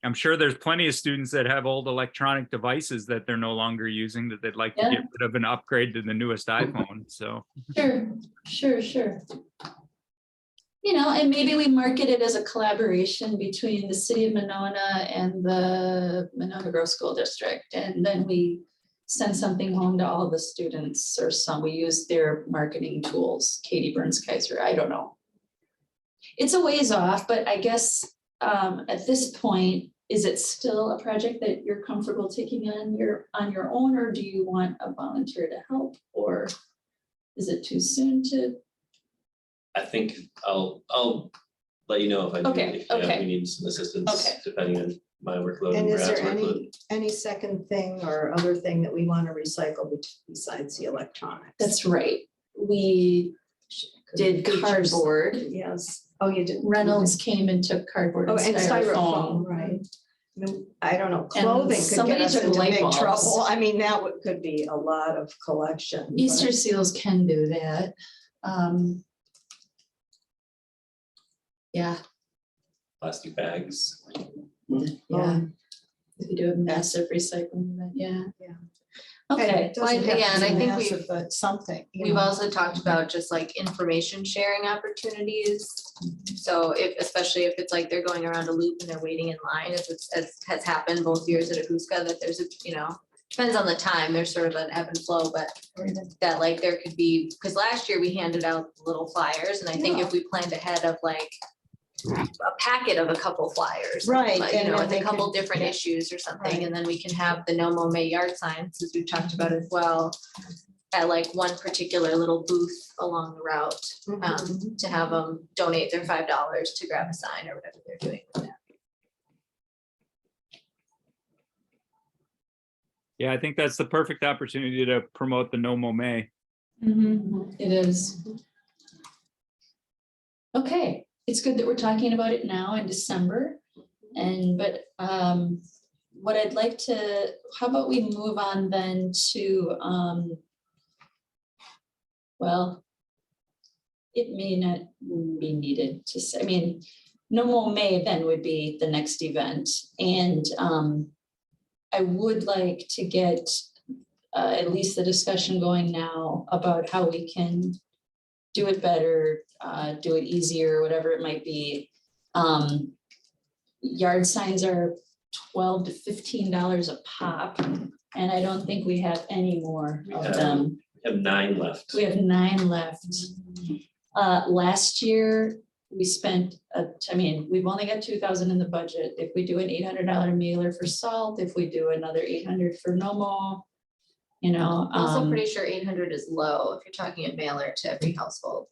I'm sure there's plenty of students that have old electronic devices that they're no longer using that they'd like to get rid of and upgrade to the newest iPhone. So sure. And maybe we market it as a collaboration between the city of Monona and the Monona Grove School District. And then we send something home to all the students, or we use their marketing tools, Katie Burns Kaiser, I don't know. It's a ways off, but I guess at this point, is it still a project that you're comfortable taking on your own, or do you want a volunteer to help, or is it too soon to? I think I'll let you know if I do, Okay, if okay. we need some assistance, Okay. depending on my workload And and is Brad's there workload. any second thing or other thing that we want to recycle besides the electronics? That's right. We did Features. cardboard. Yes. Oh, you did. Reynolds came and took cardboard Oh, and and styrofoam, styrofoam. right. I don't know, clothing could somebody get us took into light big bulbs. trouble. I mean, that could be a lot of collection. but- Easter seals can do that. Yeah, Plastic bags. yeah. If you do a massive recycling event, yeah. Yeah. Okay, It doesn't have to yeah, and be I think massive, but something. We've also talked about just like information sharing opportunities. So especially if it's like they're going around a loop and they're waiting in line, as has happened both years at Ahuska, that there's depends on the time, there's sort of an ebb and flow, but that like there could be, because last year we handed out little flyers, and I think if we planned ahead of like a packet of a couple flyers. Right, like, and then with they a couple could- different yeah. issues or something, Right. and then we can have the No Mo May yard signs, as we've talked about as well, at like one particular little booth along the route, to have them donate their $5 to grab a sign or whatever they're doing with that. yeah, I think that's the perfect opportunity to promote the No Mo May. It is. Okay, it's good that we're talking about it now in December. But what I'd like to, how about we move on then to, well, it may not be needed to say, I mean, No More May then would be the next event. And I would like to get at least the discussion going now about how we can do it better, do it easier, whatever it might be. Yard signs are $12 to $15 a pop, and I don't think we have any more We of have- them. We have 9 left. We have 9 left. Last year, we spent, we've only got 2,000 in the budget. If we do an $800 mailer for salt, if we do another 800 for Nomo, I'm also pretty sure 800 is low if you're talking a mailer to every household.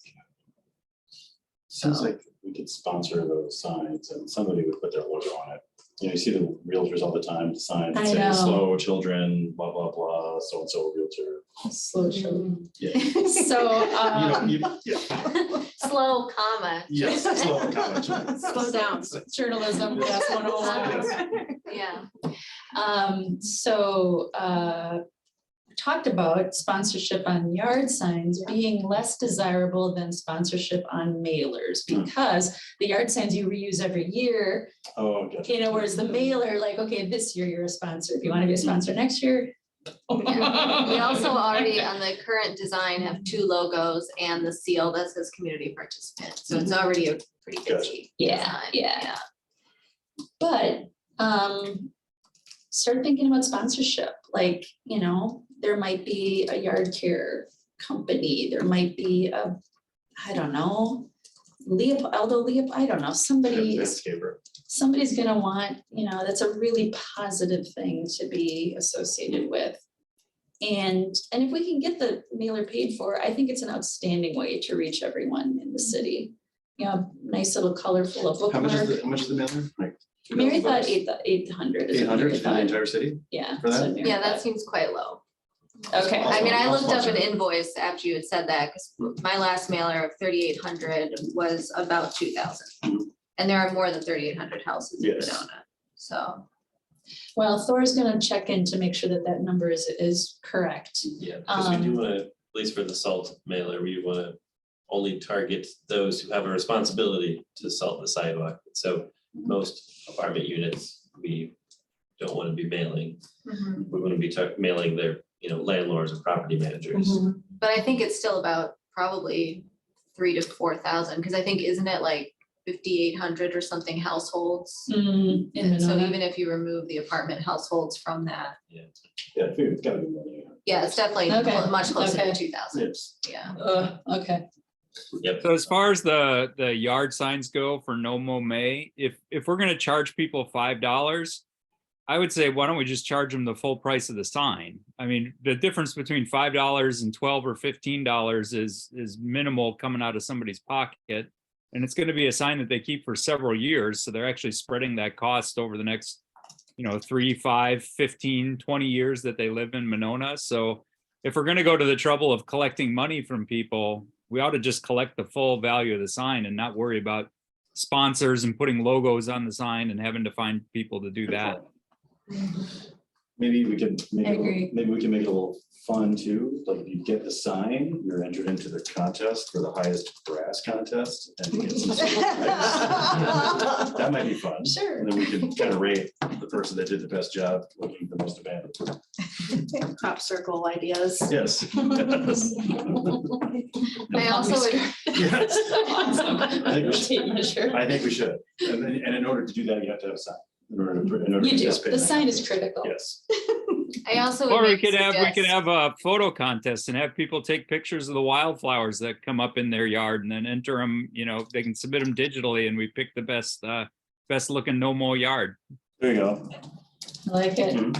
Seems like we could sponsor those signs and somebody would put their logo on it. You see the realtors all the time, the signs that I say know. slow children, blah, blah, blah, so-and-so realtor. slow children. Yeah. So, Yeah. slow comma. Yes, just- slow comment. Slow down. Journalism, yes, 101. Yeah, Talked about sponsorship on yard signs being less desirable than sponsorship on mailers, because the yard signs you reuse every year, Oh, gotcha. whereas the mailer, like, okay, this year you're a sponsor, if you want to be a sponsor next year. we also already on the current design have 2 logos and the seal that says community participant, so it's already a pretty busy. Yeah, design. yeah. But start thinking about sponsorship, like, there might be a yard care company, there might be I don't know, I don't know, Landscaper. somebody's gonna want, that's a really positive thing to be associated with. And if we can get the mailer paid for, I think it's an outstanding way to reach everyone in the city. Nice little colorful of How much is bookmark. how much is the mailer? Like Mary thought $2,000? 800 is what 800 Mary for the thought. entire city? Yeah. for that? so Mary Yeah, that thought. seems quite low. Okay. I mean, I I'll looked up an sponsor. invoice after you had said that, because my last mailer of 3,800 was about 2,000. And there are more than 3,800 houses in Yes. Monona, so. Well, Thor's gonna check in to make sure that number is correct. Yeah, because we do Um, want to, at least for the salt mailer, we want to only target those who have a responsibility to salt the sidewalk. So most apartment units, we don't want to be mailing. We want to be mailing their, landlords or property managers. But I think it's still about probably 3,000 to 4,000, because I think, isn't it like 5,800 or something households? In And so Monona. even if you remove the apartment households from that, Yeah, I figured it's gotta be more than yeah, it's definitely Okay, much closer okay. to 2,000, Yes. yeah. Okay. Yep. So as far as the yard signs go for No Mo May, if we're gonna charge people $5, I would say, why don't we just charge them the full price of the sign? I mean, the difference between $5 and $12 or $15 is minimal coming out of somebody's pocket. And it's gonna be a sign that they keep for several years, so they're actually spreading that cost over the next, 3, 5, 15, 20 years that they live in Monona. So if we're gonna go to the trouble of collecting money from people, we ought to just collect the full value of the sign and not worry about sponsors and putting logos on the sign and having to find people to do that. Maybe we could make I it, agree. maybe we can make it a little fun too, like if you get the sign, you're entered into the contest for the highest brass contest. And you get some sort of prize. That might be fun. Sure. And then we can kind of rate the person that did the best job looking the most abandoned. Crop circle ideas. Yes. I also would, Yes. Awesome. I think we should. Tape measure. I think we should. And in order to do that, you have to have a sign. In order to You do, participate. the sign is critical. Yes. I also would Or we maybe could suggest- have a photo contest and have people take pictures of the wildflowers that come up in their yard and then enter them, they can submit them digitally and we pick the best looking No Mo yard. There you go. I like it. And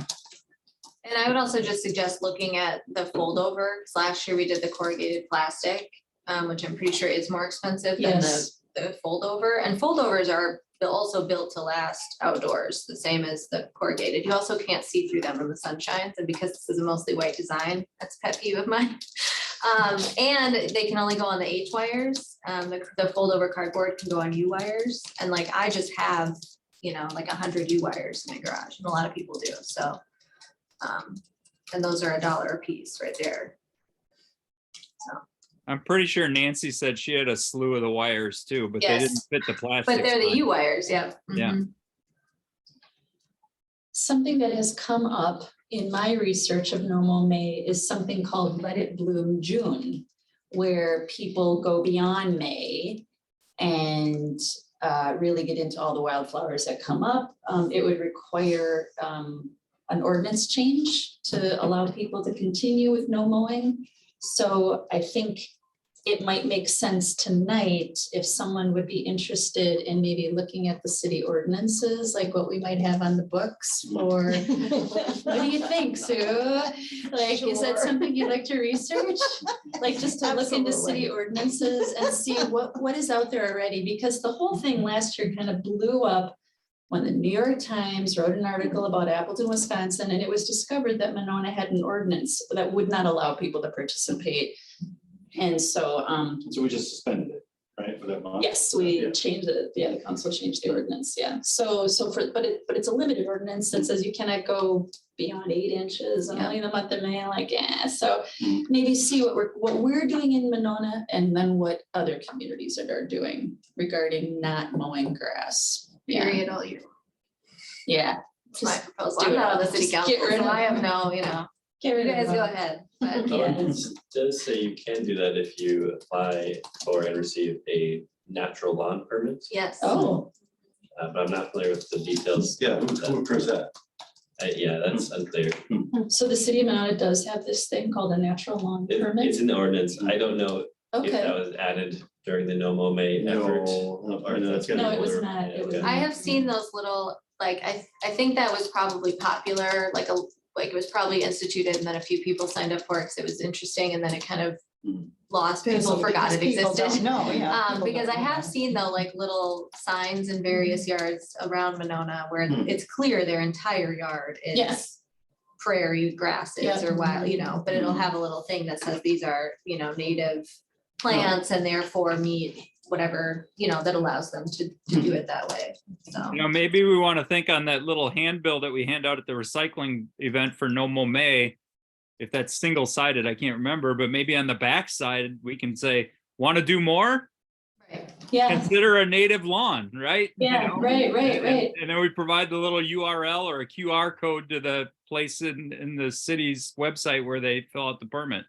I would also just suggest looking at the fold over, because last year we did the corrugated plastic, which I'm pretty sure is more expensive than Yes. the fold over. And fold overs are also built to last outdoors, the same as the corrugated. You also can't see through them when the sun shines. And because this is a mostly white design, that's a pet peeve of mine. And they can only go on the H wires. The fold over cardboard can go on U wires. And like, I just have, like 100 U wires in my garage, and a lot of people do, so. And those are $1 a piece right there. I'm pretty sure Nancy said she had a slew of the wires too, but they Yes. didn't fit the plastic. But they're the sign. U wires, yeah. Yeah. Mhm. Something that has come up in my research of No Mo May is something called Let It Bloom June, where people go beyond May and really get into all the wildflowers that come up. It would require an ordinance change to allow people to continue with no mowing. So I think it might make sense tonight if someone would be interested in maybe looking at the city ordinances, like what we might have on the books for, what do you think, Sue? Like, is that Sure. something you'd like to research? Like, just to look into Absolutely. city ordinances and see what is out there already, because the whole thing last year kind of blew up when the New York Times wrote an article about Appleton, Wisconsin, and it was discovered that Monona had an ordinance that would not allow people to participate. And so, So we just suspended it, right? that month? Yes, we Yeah. changed it. Yeah, the council changed the ordinance. Yeah. So but it's a limited ordinance that says you cannot go beyond 8 inches and Yeah. only in the month of May. Like, so Mm. maybe see what we're doing in Monona and then what other communities are doing regarding not mowing grass. Yeah. Period all year. Yeah. That's my Just proposal. do I'm it not on all. the city Just council, get rid so of I have them. no, Get you rid of guys go them. ahead. But The Yeah. ordinance does say you can do that if you apply for and receive a natural lawn permit, yes. Oh, but I'm not familiar with the details. Yeah, who occurs that? Yeah, that's unclear. so the city of Monona does have this thing called a natural lawn permit. It's in the ordinance. I don't know if that Okay. was added during the No Mow May effort. I know that's gotta No, be it was older. not. It was Okay. not. I have seen those little, like, I think that was probably popular, like it was probably instituted and then a few people signed up for it because it was interesting and then it kind of Mhm. lost, people forgot it existed. No, yeah. people Because I don't know. have seen though, like little signs in various yards around Monona where Hmm. it's clear their entire yard Yeah. is prairie grasses Yeah. or wild, but it'll have a little thing that says these are, native plants and therefore meet whatever, that allows them to do it that way, so. Maybe we want to think on that little handbill that we hand out at the recycling event for No Mo May. If that's single-sided, I can't remember, but maybe on the back side, we can say, want to do more? Right. Yeah, Consider a native lawn, right? yeah, right, right, right. And then we provide the little URL or a QR code to the place in the city's website where they fill out the permit.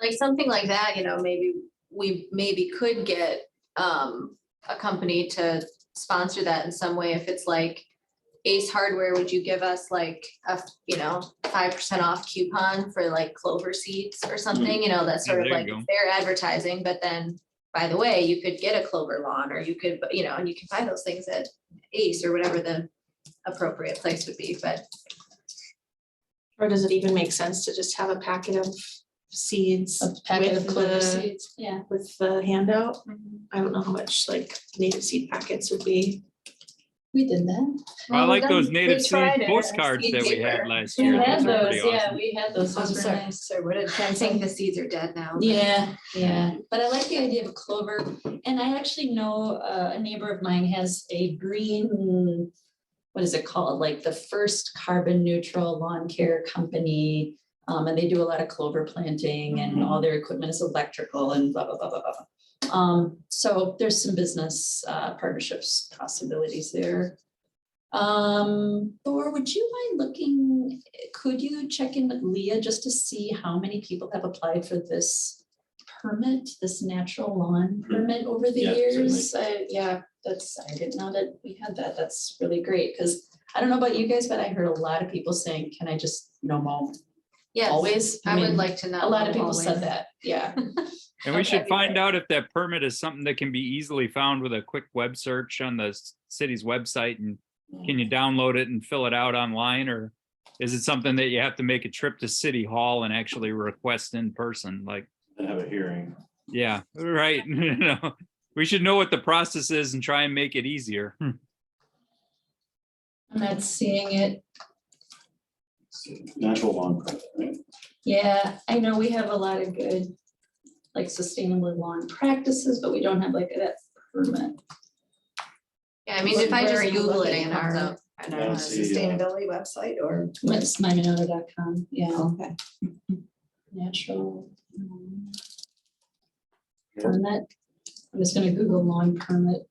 Like something like that, maybe we maybe could get a company to sponsor that in some way. If it's like Ace Hardware, would you give us like a 5% off coupon for like clover seeds or something, that's sort Yeah, of there like you go. their advertising, but then by the way, you could get a clover lawn or you could, and you can buy those things at Ace or whatever the appropriate place would be, but Or does it even make sense to just have a packet of seeds A packet of with clover the, seeds. Yeah. with the handout? I don't know how much like native seed packets would be. We did that. I Well, like then those we native seed tried it, postcards seed that we had paper. last We year. had Those were those, pretty yeah, awesome. we had those. Those I'm were sorry, nice. sorry, what did I think the seeds are dead now. but- Yeah, but I like the idea of clover. And I actually know a neighbor of mine has a green, what is it called? Like the first carbon neutral lawn care company. And they do a lot of clover planting and all their equipment is electrical and blah, blah, blah, blah, blah. So there's some business partnerships possibilities there. Thor, would you mind looking, could you check in with Leah just to see how many people have applied for this permit, this natural lawn permit over the Yeah, years? Yeah, I didn't know that we had that. That's really great, because I don't know about you guys, but I heard a lot of people saying, can I just no mow Yes, always? I would mean, like to know. a lot of people always. said that, yeah. And we Okay. should find out if that permit is something that can be easily found with a quick web search on the city's website. And can you download it and fill it out online? Or is it something that you have to make a trip to City Hall and actually request in person? Like, And have a hearing. yeah, right. We should know what the process is and try and make it easier. I'm not seeing it. Natural lawn permit, right? Yeah, I know we have a lot of good, like sustainable lawn practices, but we don't have like that permit. Yeah, I mean, if I Where just are you Google it, looking? it comes up. On I our don't see, sustainability website or? It's mymonona.com, yeah, Okay. natural. Permit. I'm just gonna Google lawn permit.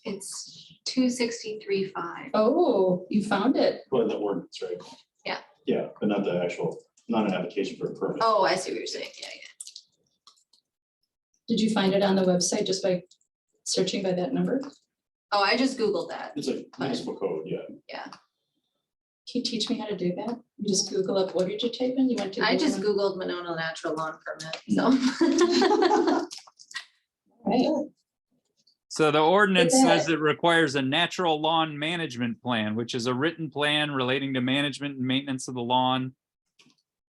It's 263.5. Oh, you found it. Well, the ordinance, right? Yeah. Yeah, but not the actual, not an application for a permit. Oh, I see what you're saying. Yeah, yeah. Did you find it on the website just by searching by that number? Oh, I just Googled that. It's a municipal code, yeah. Can you teach me how to do that? You just Google up, what did you type in? You went to. I just Google? Googled Monona natural lawn permit, so. Right. So the ordinance that. says it requires a natural lawn management plan, which is a written plan relating to management and maintenance of the lawn.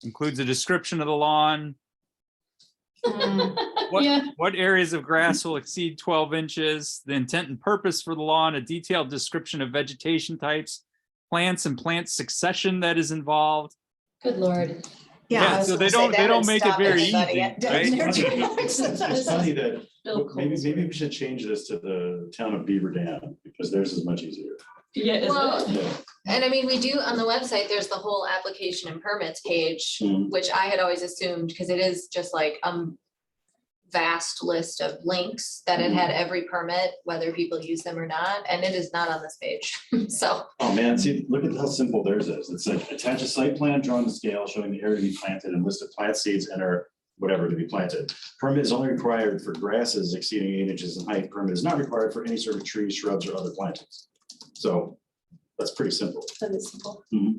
Includes a description of the lawn, Yeah, what areas of grass will exceed 12 inches, the intent and purpose for the lawn, a detailed description of vegetation types, plants and plant succession that is involved. good Lord. Yeah, I was so gonna they say, don't- that they don't would make it stop very anybody easy, at- right? in their It's tracks. it's funny that, Bill Cole's maybe we should change this to the town of Beaver Dam, because theirs is much easier. Yeah, is Well, it? Yeah. and I mean, we do on the website, there's the whole application and permits page, Mhm. which I had always assumed, because it is just like vast list of links that it had every permit, whether people use them or not, and it is not on this page. So, Oh, man, see, look at how simple theirs is. It's like attach a site plan drawn to scale showing the area to be planted and list of plant seeds and or whatever to be planted. Permit is only required for grasses exceeding 8 inches in height. Permit is not required for any sort of trees, shrubs, or other plantings. So that's pretty simple. That is simple. Mhm.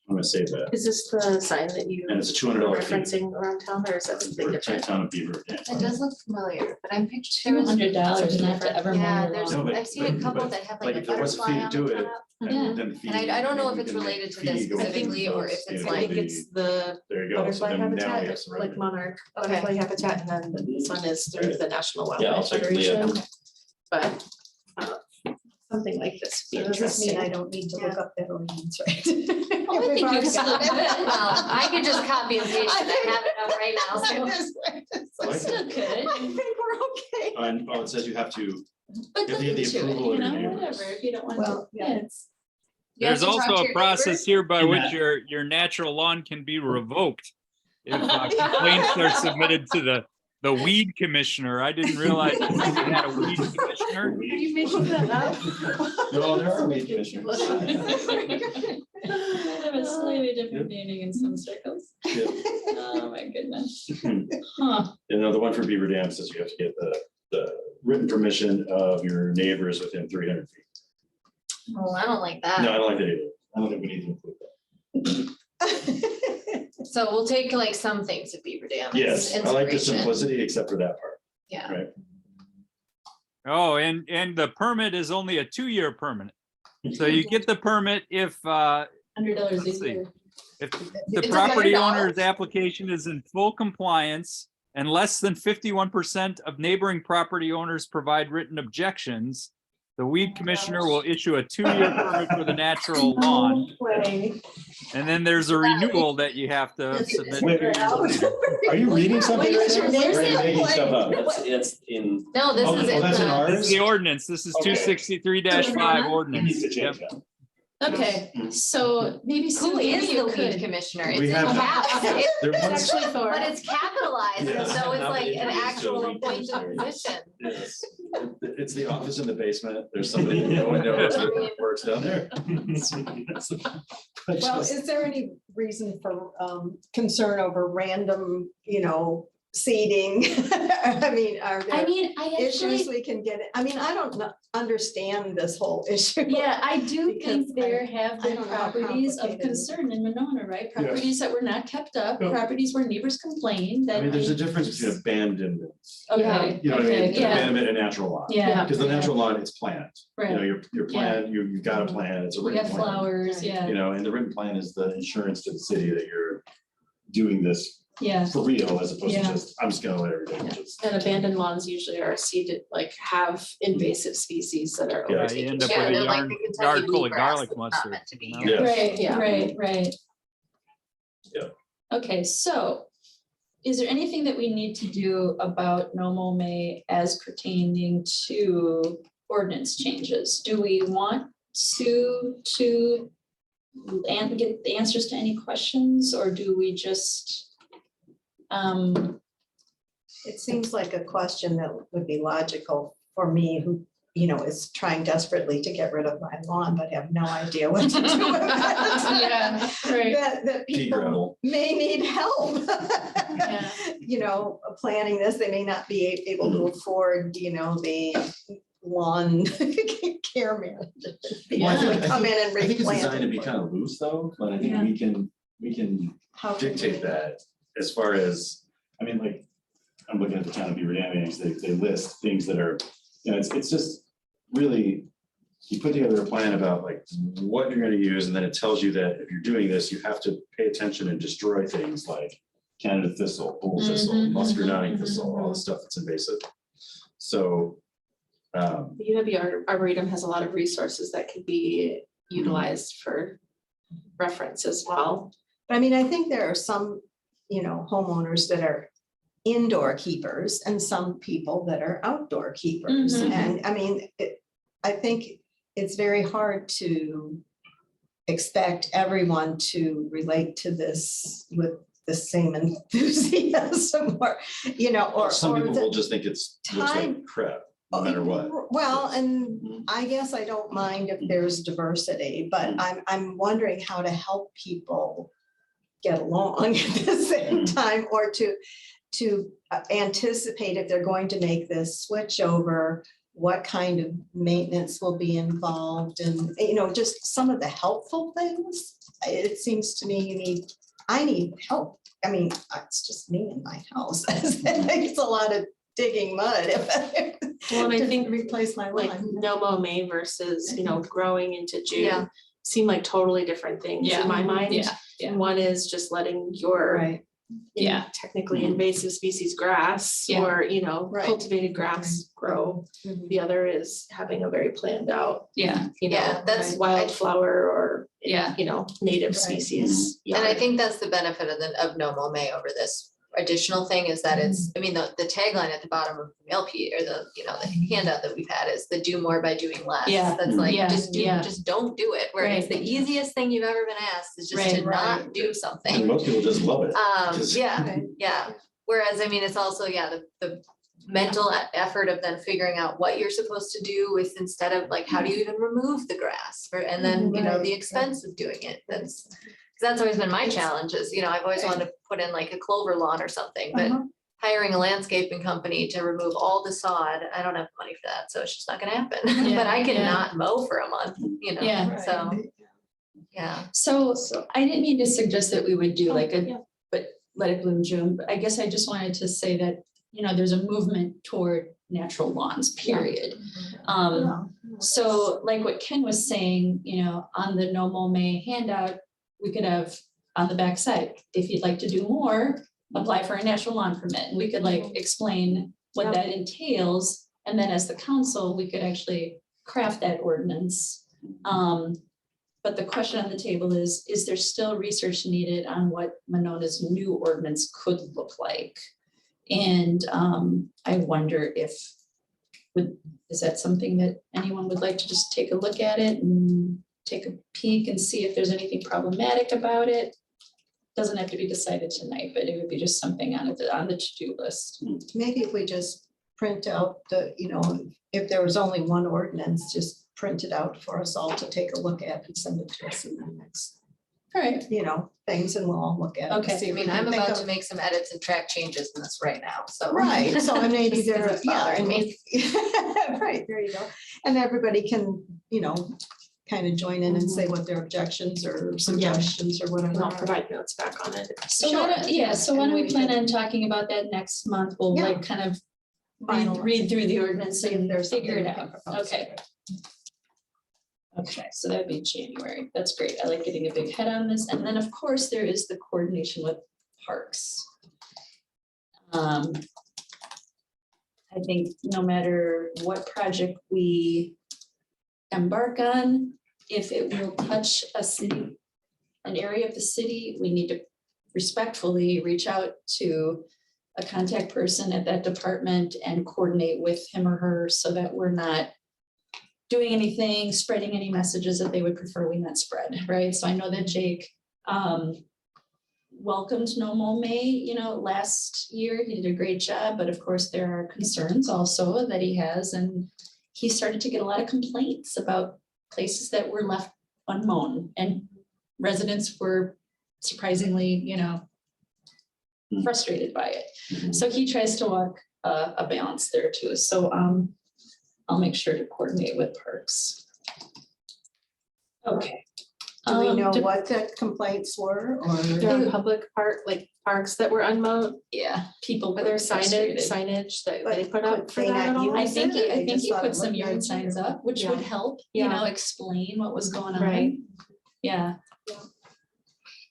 I'm gonna save that. Is this the sign that you And it's a were $200 fee. referencing around town, or is that something For different? town of Beaver Dam. it does look familiar, but I'm picturing. $200 not to ever mow Yeah, your there's, No, lawn. but- I've seen a couple but, that have like, like a if there was a butterfly fee on to the it, top. Yeah. Then the fee. And I don't know if maybe it's we can related make to the this fee go specifically, or if goes, it's you know, I like- think it's the There you go. So butterfly then now we habitat, have some like revenue. monarch butterfly habitat, and then this one is through the National Yeah, I'll Wildlife check Leah. Federation. But something like this would be Does this mean interesting. I don't need to look up that ordinance, right? Oh, I think you've still got it. Well, I could just copy and paste it, I have it up right now, so. Like Still it. could, I think we're okay. And, oh, it says you have to, but You have to get the nothing to it, approval you of your know, neighbors. whatever, if you don't want to, Well, yeah, it's. You have There's to talk also to a your process neighbors? here by In which that- your natural lawn can be revoked. If complaints are submitted to the weed commissioner. I didn't realize we had a weed commissioner. Are you making that up? no, there are weed commissioners. Have a slightly different meaning in some circles. Yeah. Oh, my goodness. Huh. You know, the one for Beaver Dam says you have to get the written permission of your neighbors within 300 feet. Oh, I don't like No, that. I don't like that either. I don't think we need to include that. So we'll take like some things at Beaver Dam. as Yes, I like the inspiration. simplicity except for that part, Yeah. right? Oh, and the permit is only a 2-year permit. So you get the permit if $100 Let's a see. year. the It's property $100? owner's application is in full compliance and less than 51% of neighboring property owners provide written objections. The weed commissioner will issue a 2-year permit for the natural lawn. No way. And then there's a renewal that you have to submit. Wait, Are you reading something right now? Or are you making stuff up? It's in, No, this Oh, is oh, that's in the, ours? This is the ordinance. This is Okay. 263-5 We need ordinance. to Yep. change that. Okay, so maybe Sue, who maybe is you the weed could. commissioner? We It's in have- caps. It's- There It's was- actually Thor. But it's capitalized, Yeah. and so it's Now like we an introduce actual a weed appointed commissioner. position. Yes. It's the office in the basement. There's somebody, no one knows who works down there. But Well, just- is there any reason for concern over random, seeding? I mean, are I there mean, I issues actually, we can get? I mean, I don't understand this whole issue. yeah, I do Because think there have I been don't know how properties of complicated it is. concern in Monona, right? Yeah. Properties that were not kept up, Yeah. properties where neighbors complained that. I mean, there's a difference between abandonment. Okay, You know what I mean? okay, yeah, Abandonment and natural lawn. yeah. Because the natural lawn, it's planned. You know, Right, your plan, you've got a plan, it's a we written got plan. flowers, yeah, You know, and the written plan is the insurance to the city that you're doing this yeah, for real, as opposed to Yeah. just, I'm just gonna let everything just. And abandoned lawns usually are seeded, like have invasive species that are Yeah, You overtaking. end up Yeah, with a they're like yard, the Kentucky yard full of bluegrass garlic that's not mustard. meant to be you know? here. Yeah. right, Yeah. right. Yeah. Okay, so is there anything that we need to do about no mow May as pertaining to ordinance changes? Do we want to and get the answers to any questions, or do we just It seems like a question that would be logical for me, who, is trying desperately to get rid of my lawn, but have no idea what to do with it. Yeah, right. That people Gravel. may need help. Yeah. Planning this, they may not be able to afford, the lawn care manager. Well, I think- Come in and I think it's replant designed to it be for kind of loose though, but I think Yeah. we can How can dictate we- that as far as, I mean, like, I'm looking at the town of Beaver Dam, meetings, they list things that are, it's just really, you put together a plan about like what you're gonna use, and then it tells you that if you're doing this, you have to pay attention and destroy things like Canada thistle, bull thistle, Mhm, Muscat mhm, nutting mhm, thistle, all the stuff that's invasive. So, The UW Arboretum has a lot of resources that could be utilized for reference as well. But I mean, I think there are some, homeowners that are indoor keepers and some people that are outdoor keepers. Mhm. And I mean, I think it's very hard to expect everyone to relate to this with the same enthusiasm or. Some or people the will just think it's looks time- like crap, no matter what. Well, and Mhm. I guess I don't mind if there's diversity, but I'm wondering how to help people get along at the same time, or to anticipate if they're going to make this switch over, what kind of maintenance will be involved, and just some of the helpful things. It seems to me I need help. I mean, it's just me in my house. It's a lot of digging mud Well, and I to think replace my like line. no mow May versus, growing into Yeah. June seem like totally different things Yeah. in my mind. Yeah. One is just letting your Right. Yeah. technically invasive species grass Yeah. or, Right. cultivated grass grow. Mhm. The other is having a very planned out, Yeah, Yeah, that's- wildflower or, Yeah. native Right. species. And I yard. think that's the benefit of no mow May over this additional thing is that it's, I mean, the tagline at the bottom of the LP or the handout that we've had is the do more by doing less. Yeah. That's like, Yeah. just Yeah. just don't do it, where it's Right. the easiest thing you've ever been asked is just to Right. not do And something. most people just love it. Just- Yeah, Right. yeah. Whereas, I mean, it's also, the mental effort of then figuring out what you're supposed to do with instead of like, how do you even remove the grass? And then, Right. the expense of doing it. That's always been my challenge is, I've always wanted to put in like a clover lawn or something, but Uh-huh. hiring a landscaping company to remove all the sod, I don't have money for that, so it's just not gonna happen. Yeah, But I can yeah. not mow for a month, Yeah. so, yeah. so I didn't mean to suggest that we would do like yeah. but let it bloom June, but I guess I just wanted to say that, there's a movement toward natural lawns, period. So like what Ken was saying, on the No Mow May handout, we could have on the backside, if you'd like to do more, apply for a natural lawn permit. And we could like explain what that entails. And then as the council, we could actually craft that ordinance. But the question on the table is there still research needed on what Monona's new ordinance could look like? And I wonder is that something that anyone would like to just take a look at it and take a peek and see if there's anything problematic about it? Doesn't have to be decided tonight, but it would be just something on the to-do list. Maybe if we just print out if there was only one ordinance, just print it out for us all to take a look at and send it to us in the next, All right. things, and we'll all look at it. and Okay. see I if we mean, can I'm think about of- to make some edits and track changes in this right now, so. Right, so maybe Just 'cause there, it's bothering me. right, there you go. And everybody can, kind of join in and say what their objections or suggestions or And whatever. I'll are. provide notes back on it. So Sure. why don't we plan on talking about that next month? We'll Yeah. like kind of Finalize. read through the ordinance See if and there's figure it something we out. can propose. Okay. Okay, so that'd be January. That's great. I like getting a big head on this. And then, of course, there is the coordination with parks. I think no matter what project we embark on, if it will touch a city, an area of the city, we need to respectfully reach out to a contact person at that department and coordinate with him or her so that we're not doing anything, spreading any messages that they would prefer we not spread, right? So I know that Jake welcomed No Mow May, last year. He did a great job, but of course there are concerns also that he has. And he started to get a lot of complaints about places that were left unmown, and residents were surprisingly, frustrated by it. Mhm. So he tries to walk a balance there too. So I'll make sure to coordinate with parks. Okay. Do we know do- what the complaints were, or? There are public parks that were unmowed, Yeah, people. were there were frustrated. signage that But they put up could for they that not at all? I use think it? he, I They think just he thought put it some looked yard nice or signs what? up, which would help, Yeah. explain what was going on. Right. Yeah.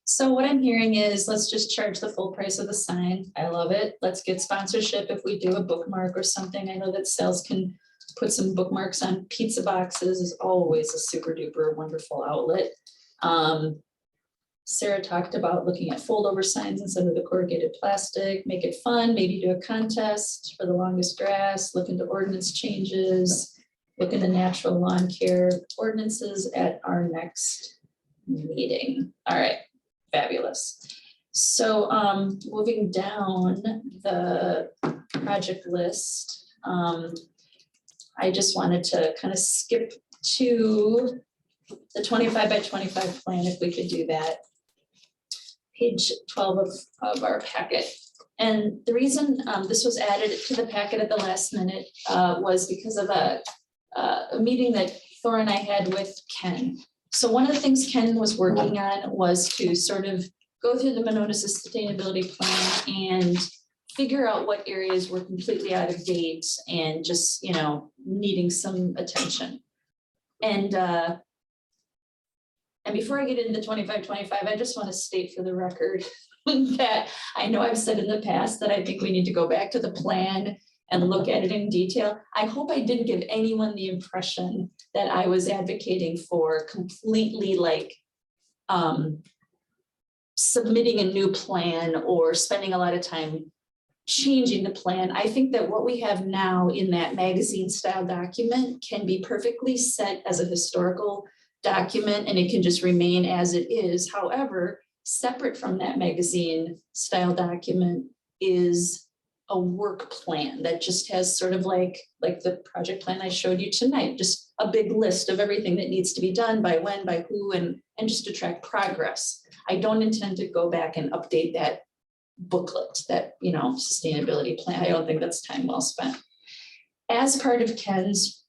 So what I'm hearing is, let's just charge the full price of the sign. I love it. Let's get sponsorship if we do a bookmark or something. I know that sales can put some bookmarks on pizza boxes is always a super duper wonderful outlet. Sarah talked about looking at fold over signs instead of the corrugated plastic, make it fun, maybe do a contest for the longest grass, look into ordinance changes, look into natural lawn care ordinances at our next meeting. All right, fabulous. So moving down the project list, I just wanted to kind of skip to the 25 by 25 plan, if we could do that. Page 12 of our packet. And the reason this was added to the packet at the last minute was because of a meeting that Thor and I had with Ken. So one of the things Ken was working on was to sort of go through the Monona sustainability plan and figure out what areas were completely out of date and just, you know, needing some attention. And before I get into 25-25, I just want to state for the record that I know I've said in the past that I think we need to go back to the plan and look at it in detail. I hope I didn't give anyone the impression that I was advocating for completely like submitting a new plan or spending a lot of time changing the plan. I think that what we have now in that magazine style document can be perfectly set as a historical document and it can just remain as it is. However, separate from that magazine style document is a work plan that just has sort of like the project plan I showed you tonight, just a big list of everything that needs to be done by when, by who, and just to track progress. I don't intend to go back and update that booklet, that, you know, sustainability plan. I don't think that's time well spent. As part of Ken's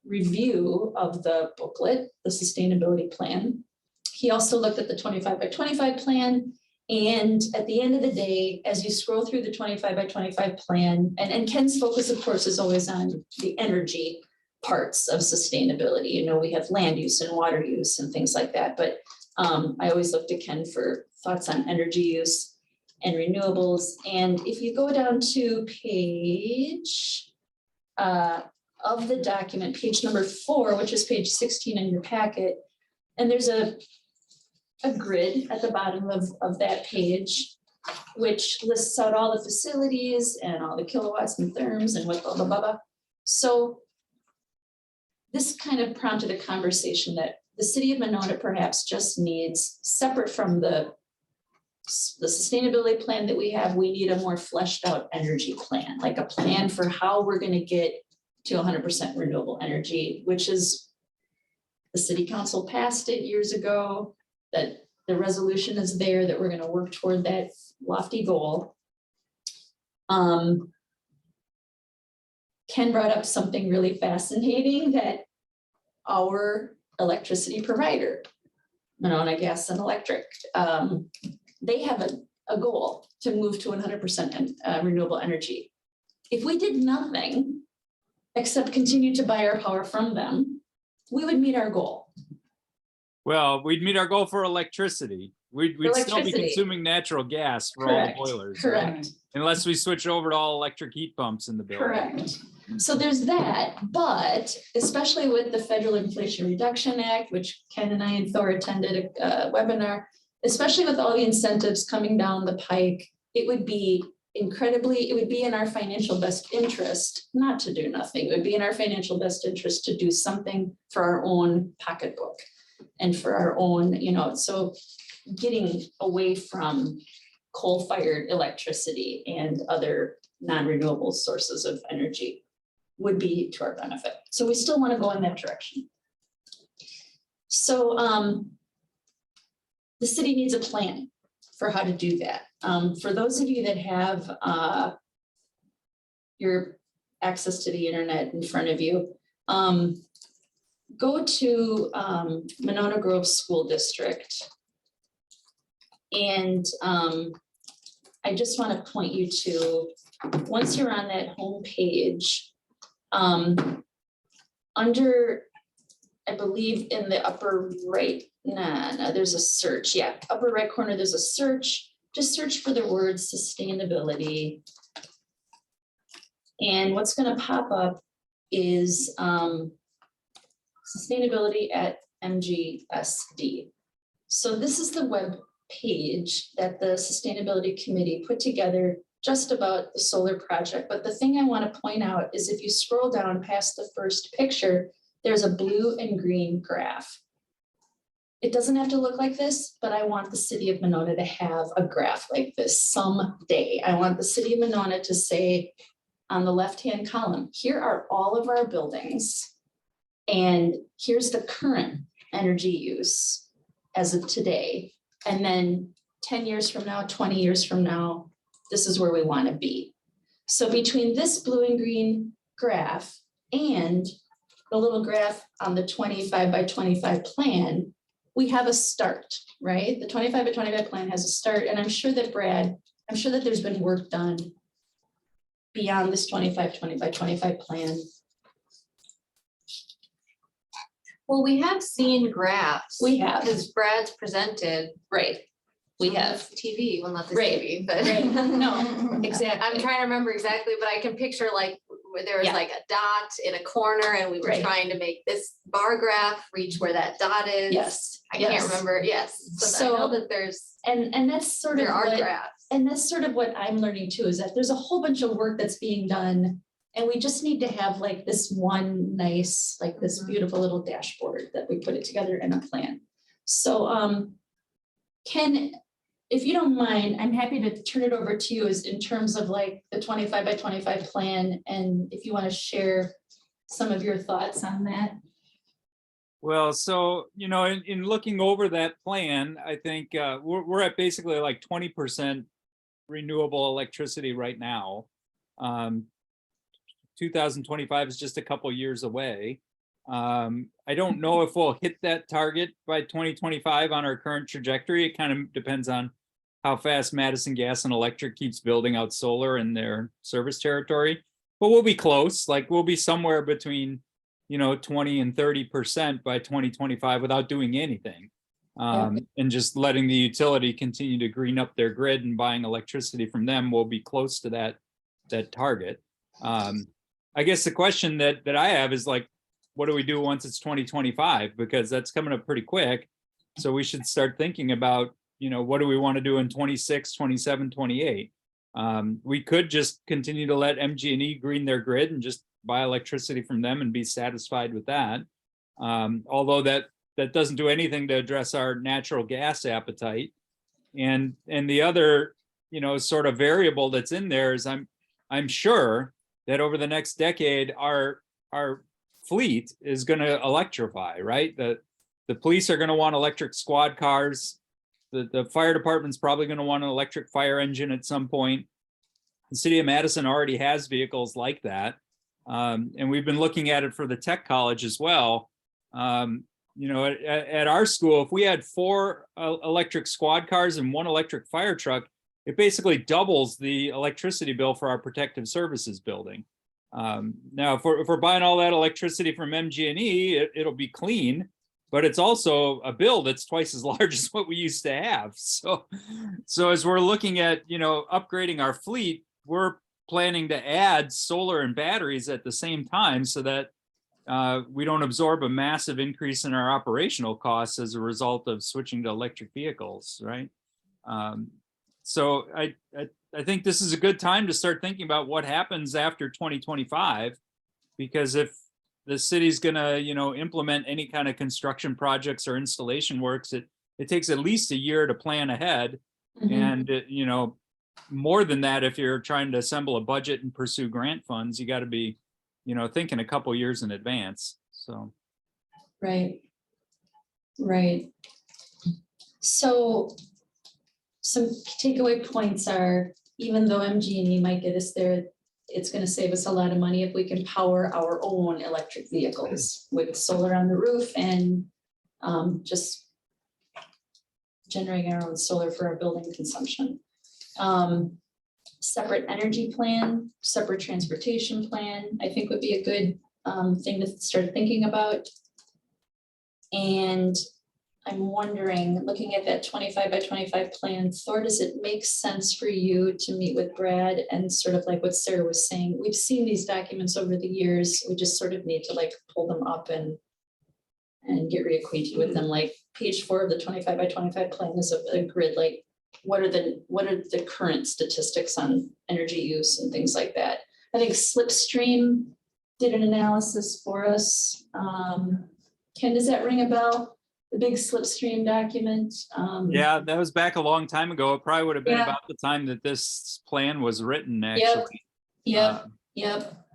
review of the booklet, the sustainability plan, he also looked at the 25 by 25 plan. And at the end of the day, as you scroll through the 25 by 25 plan, and Ken's focus, of course, is always on the energy parts of sustainability. You know, we have land use and water use and things like that. But I always look to Ken for thoughts on energy use and renewables. And if you go down to page of the document, page number 4, which is page 16 in your packet, and there's a grid at the bottom of that page, which lists out all the facilities and all the kilowatts and therms and what blah, blah, blah, blah. So this kind of prompted a conversation that the city of Monona perhaps just needs, separate from the sustainability plan that we have, we need a more fleshed out energy plan, like a plan for how we're going to get to 100% renewable energy, which is, the city council passed it years ago, that the resolution is there, that we're going to work toward that lofty goal. Ken brought up something really fascinating, that our electricity provider, Monona Gas and Electric, they have a goal to move to 100% renewable energy. If we did nothing except continue to buy our power from them, we would meet our goal. Well, we'd meet our goal for electricity. We'd still be Electricity. consuming natural gas for all the Correct, boilers. Right? correct. Unless we switch over to all electric heat pumps in the building. Correct. So there's that, but especially with the Federal Inflation Reduction Act, which Ken and I and Thor attended a webinar, especially with all the incentives coming down the pike, it would be in our financial best interest not to do nothing. It would be in our financial best interest to do something for our own pocketbook and for our own, you know, so getting away from coal-fired electricity and other non-renewable sources of energy would be to our benefit. So we still want to go in that direction. So the city needs a plan for how to do that. For those of you that have your access to the internet in front of you, go to Monona Grove School District. And I just want to point you to, once you're on that home page, under, I believe in the upper right, no, there's a search, yeah, upper right corner, there's a search, just search for the word sustainability. And what's going to pop up is sustainability at MGSD. So this is the web page that the Sustainability Committee put together just about the solar project. But the thing I want to point out is if you scroll down past the first picture, there's a blue and green graph. It doesn't have to look like this, but I want the city of Monona to have a graph like this someday. I want the city of Monona to say on the left-hand column, here are all of our buildings. And here's the current energy use as of today. And then 10 years from now, 20 years from now, this is where we want to be. So between this blue and green graph and the little graph on the 25 by 25 plan, we have a start, right? The 25 by 25 plan has a start, and I'm sure that Brad, I'm sure that there's been work done beyond this 25 by 25 plan. Well, we have seen graphs. We have, Because Brad's presented. right, we on the have, TV, well, not this Right, TV, but. right. No, I'm exactly. trying to remember exactly, but I can picture like where there was Yeah. like a dot in a corner and we were Right. trying to make this bar graph reach where that dot is. Yes. I yes. can't remember, yes. So I know that And that's sort of there are what, graphs. and that's sort of what I'm learning too, is that there's a whole bunch of work that's being done. And we just need to have like this one nice, like this Mhm. beautiful little dashboard that we put it together in a plan. So Ken, if you don't mind, I'm happy to turn it over to you as in terms of like the 25 by 25 plan. And if you want to share some of your thoughts on that. Well, so, you know, in looking over that plan, I think we're at basically like 20% renewable electricity right now. 2025 is just a couple years away. I don't know if we'll hit that target by 2025 on our current trajectory. It kind of depends on how fast Madison Gas and Electric keeps building out solar in their service territory. But we'll be close, like we'll be somewhere between, you know, 20 and 30% by 2025 without doing anything. And just letting the utility continue to green up their grid and buying electricity from them will be close to that target. I guess the question that I have is like, what do we do once it's 2025? Because that's coming up pretty quick. So we should start thinking about, you know, what do we want to do in 26, 27, 28? We could just continue to let MG&E green their grid and just buy electricity from them and be satisfied with that. Although that doesn't do anything to address our natural gas appetite. And the other, you know, sort of variable that's in there is I'm sure that over the next decade, our fleet is going to electrify, right? The police are going to want electric squad cars. The fire department's probably going to want an electric fire engine at some point. The city of Madison already has vehicles like that. And we've been looking at it for the tech college as well. You know, at our school, if we had 4 electric squad cars and 1 electric fire truck, it basically doubles the electricity bill for our protective services building. Now, if we're buying all that electricity from MG&E, it'll be clean, but it's also a bill that's twice as large as what we used to have. So as we're looking at, you know, upgrading our fleet, we're planning to add solar and batteries at the same time so that we don't absorb a massive increase in our operational costs as a result of switching to electric vehicles, right? So I think this is a good time to start thinking about what happens after 2025, because if the city's gonna, you know, implement any kind of construction projects or installation works, it takes at least a year to plan ahead. Mhm. And, you know, more than that, if you're trying to assemble a budget and pursue grant funds, you got to be, you know, thinking a couple years in advance. So. Right. Right. So some takeaway points are, even though MG&E might get us there, it's going to save us a lot of money if we can power our own electric vehicles with solar on the roof and just generating our own solar for our building consumption. Separate energy plan, separate transportation plan, I think would be a good thing to start thinking about. And I'm wondering, looking at that 25 by 25 plan, Thor, does it make sense for you to meet with Brad and sort of like what Sarah was saying? We've seen these documents over the years. We just sort of need to like pull them up and get reacquainted with them. Like page 4 of the 25 by 25 plan is a grid, like what are the current statistics on energy use and things like that. I think Slipstream did an analysis for us. Ken, does that ring a bell? The big Slipstream document? Yeah, that was back a long time ago. It probably would have been Yeah. about the time that this plan was written, actually. Yep, yep.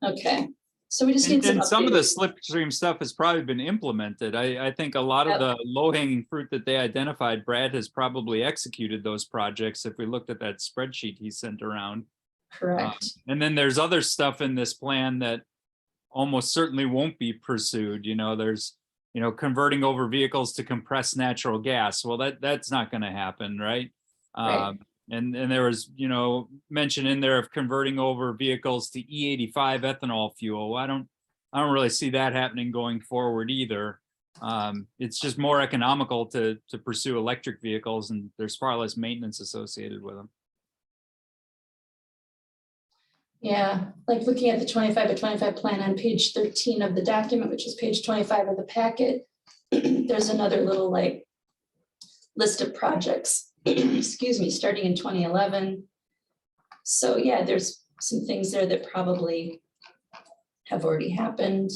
Okay, so we just need And some of the updates. slipstream stuff has probably been implemented. I think a lot of the low hanging fruit that they identified, Brad has probably executed those projects if we looked at that spreadsheet he sent around. Correct. And then there's other stuff in this plan that almost certainly won't be pursued. You know, there's, you know, converting over vehicles to compressed natural gas. Well, that's not going to happen, right? Right. And there was, you know, mention in there of converting over vehicles to E85 ethanol fuel. I don't really see that happening going forward either. It's just more economical to pursue electric vehicles, and there's far less maintenance associated with them. Yeah, like looking at the 25 by 25 plan on page 13 of the document, which is page 25 of the packet, there's another little like list of projects, excuse me, starting in 2011. So yeah, there's some things there that probably have already happened.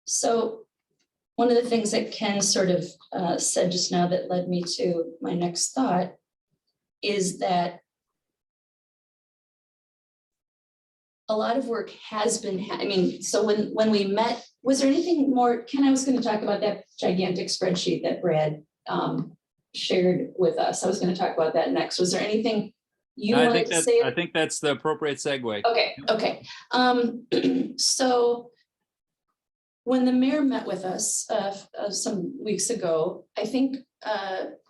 So one of the things that Ken sort of said just now that led me to my next thought is that a lot of work has been, I mean, so when we met, was there anything more, Ken, I was going to talk about that gigantic spreadsheet that Brad shared with us. I was going to talk about that next. Was there anything you wanted to say? I think that's the appropriate segue. Okay. So when the mayor met with us some weeks ago, I think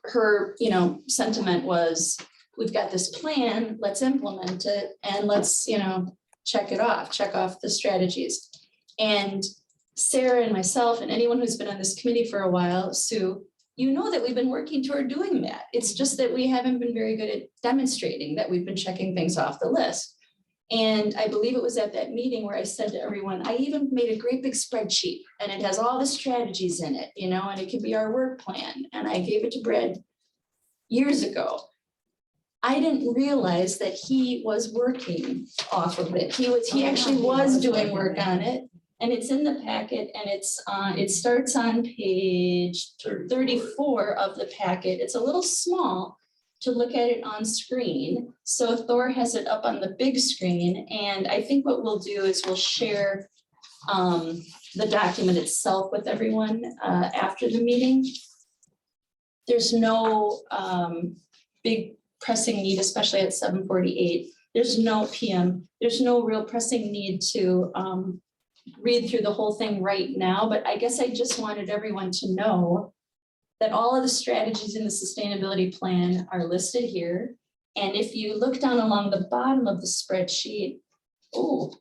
her, you know, sentiment was, we've got this plan, let's implement it, and let's, you know, check off the strategies. And Sarah and myself and anyone who's been on this committee for a while, Sue, you know that we've been working toward doing that. It's just that we haven't been very good at demonstrating that we've been checking things off the list. And I believe it was at that meeting where I said to everyone, I even made a great big spreadsheet and it has all the strategies in it, you know, and it could be our work plan. And I gave it to Brad years ago. I didn't realize that he was working off of it. He actually was doing work on it, and it's in the packet, and it starts on page 34 of the packet. It's a little small to look at it on screen. So Thor has it up on the big screen, and I think what we'll do is we'll share the document itself with everyone after the meeting. There's no big pressing need, especially at 7:48. There's no PM. There's no real pressing need to read through the whole thing right now, but I guess I just wanted everyone to know that all of the strategies in the sustainability plan are listed here. And if you look down along the bottom of the spreadsheet, oh,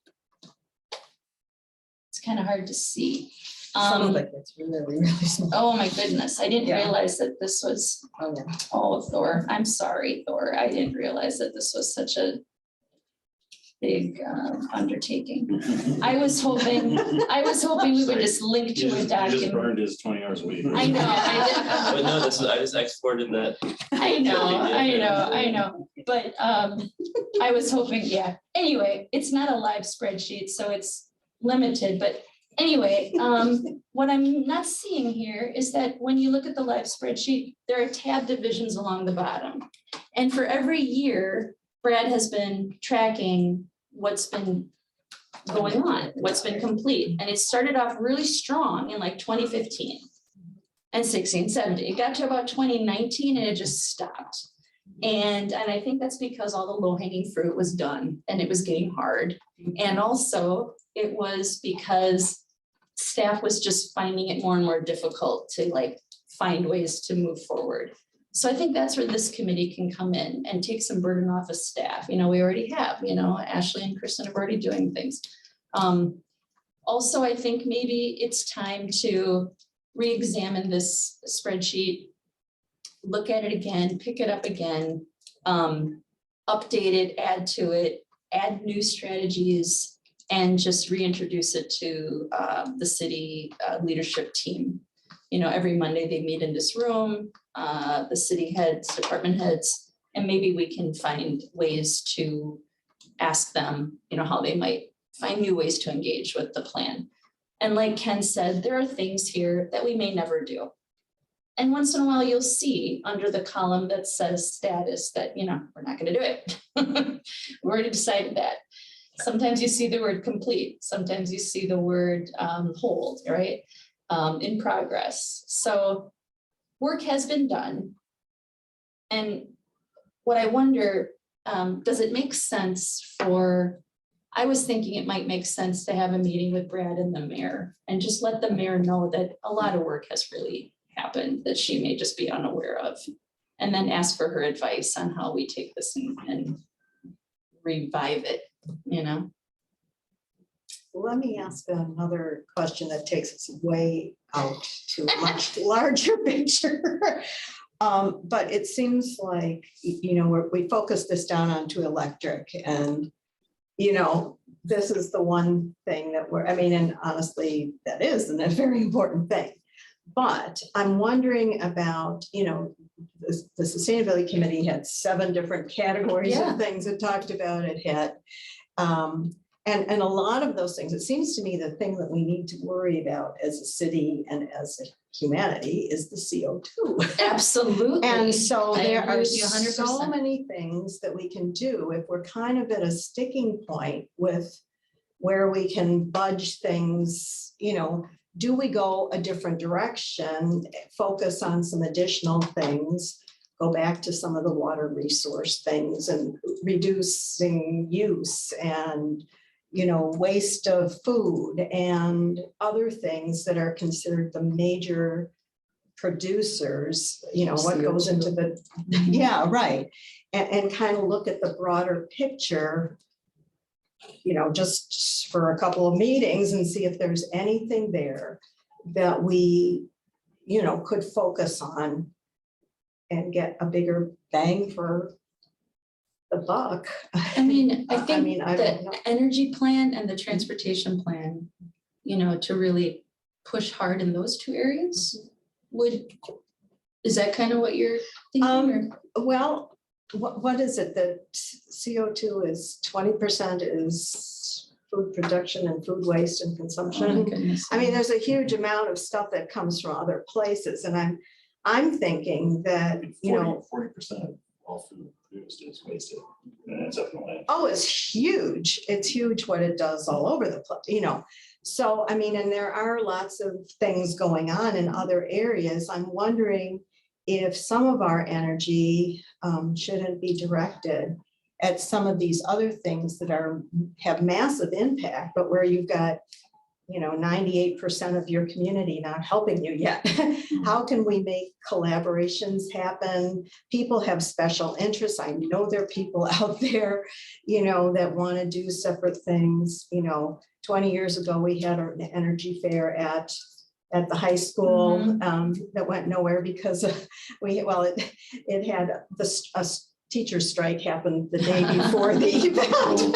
it's kind of hard to see. Some of it gets really, really small. Oh my goodness, I didn't Yeah. realize that this was, Oh, yeah. oh, Thor, I'm sorry, Thor. I didn't realize that this was such a big undertaking. I was hoping we would just link to a document. burned his 20 hours a week. I know, But no, I just exported that. I know, but I was hoping, yeah. Anyway, it's not a live spreadsheet, so it's limited, but anyway, what I'm not seeing here is that when you look at the live spreadsheet, there are tab divisions along the bottom. And for every year, Brad has been tracking what's been going on, what's been complete. And it started off really strong in like 2015 and 16, 17. It got to about 2019 and it just stopped. And I think that's because all the low-hanging fruit was done and it was getting hard. And also it was because staff was just finding it more and more difficult to like find ways to move forward. So I think that's where this committee can come in and take some burden off of staff. You know, we already have, you know, Ashley and Kristen have already doing things. Also, I think maybe it's time to re-examine this spreadsheet, look at it again, pick it up again, update it, add to it, add new strategies, and just reintroduce it to the city leadership team. You know, every Monday they meet in this room, the city heads, department heads, and maybe we can find ways to ask them, you know, how they might find new ways to engage with the plan. And like Ken said, there are things here that we may never do. And once in a while, you'll see under the column that says status that, you know, we're not gonna do it. We already decided that. Sometimes you see the word complete, sometimes you see the word hold, right? In progress. So work has been done. And what I wonder, does it make sense for, I was thinking it might make sense to have a meeting with Brad and the mayor and just let the mayor know that a lot of work has really happened that she may just be unaware of. And then ask for her advice on how we take this and revive it, you know? Let me ask another question that takes us way out to a much larger picture. But it seems like, you know, we focus this down onto electric and, you know, this is the one thing that I mean, and honestly, that is a very important thing. But I'm wondering about, you know, the Sustainability Committee had 7 different categories Yeah. of things it talked about. It had, and a lot of those things, it seems to me the thing that we need to worry about as a city and as a humanity is the CO2. Absolutely. And so I there agree are with you so 100%. many things that we can do if we're kind of at a sticking point with where we can budge things, you know, do we go a different direction, focus on some additional things, go back to some of the water resource things and reducing use and, you know, waste of food and other things that are considered the major producers, you know, what goes into the, yeah, right. And kind of look at the broader picture, you know, just for a couple of meetings and see if there's anything there that we, you know, could focus on and get a bigger bang for the buck. I mean, I think mean, I don't know. the energy plan and the transportation plan, you know, to really push hard in those 2 areas is that kind of what you're thinking? Or? Well, what is it that CO2 is 20% is food production and food waste and Oh my consumption? goodness. I mean, there's a huge amount of stuff that comes from other places, and I'm thinking that, you know, 40% of all food produced is wasted and ends up in the land. oh, it's huge. It's huge what it does all over the place, you know. So, I mean, and there are lots of things going on in other areas. I'm wondering if some of our energy shouldn't be directed at some of these other things that have massive impact, but where you've got, you know, 98% of your community not helping you yet. How can we make collaborations happen? People have special interests. I know there are people out there, you know, that want to do separate things. You know, 20 years ago, we had an energy fair at the high school that went nowhere because it had a teacher strike happened the day before the event.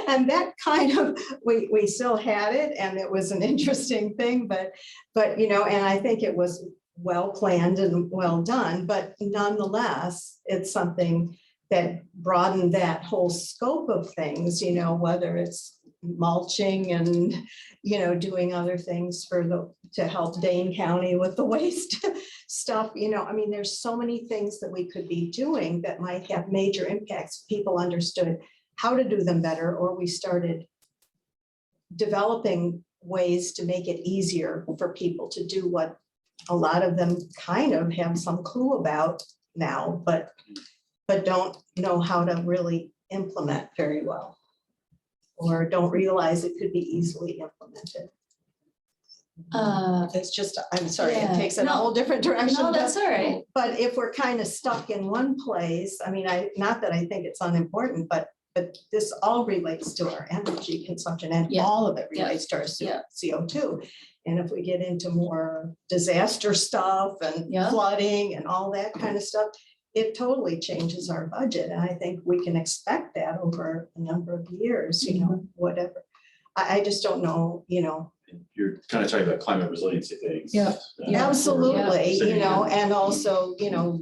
And that kind of, we still had it and it was an interesting thing, but, you know, and I think it was well planned and well done, but nonetheless, it's something that broadened that whole scope of things, you know, whether it's mulching and, you know, doing other things to help Dane County with the waste stuff, you know, I mean, there's so many things that we could be doing that might have major impacts. People understood how to do them better, or we started developing ways to make it easier for people to do what a lot of them kind of have some clue about now, but don't know how to really implement very well, or don't realize it could be easily implemented. It's just, I'm sorry, it Yeah. takes it a whole different direction. No, that's all right. But if we're kind of stuck in one place, I mean, not that I think it's unimportant, but but this all relates to our energy consumption and Yeah. all of it Yeah. relates to our Yeah. CO2. And if we get into more disaster stuff and Yeah. flooding and all that kind of stuff, it totally changes our budget. And I think we can expect that over a number of years, you know, whatever. I just don't know, you know. You're kind of talking about climate resiliency things. Yeah. Yeah. Absolutely, you Sitting know, in- and also, you know,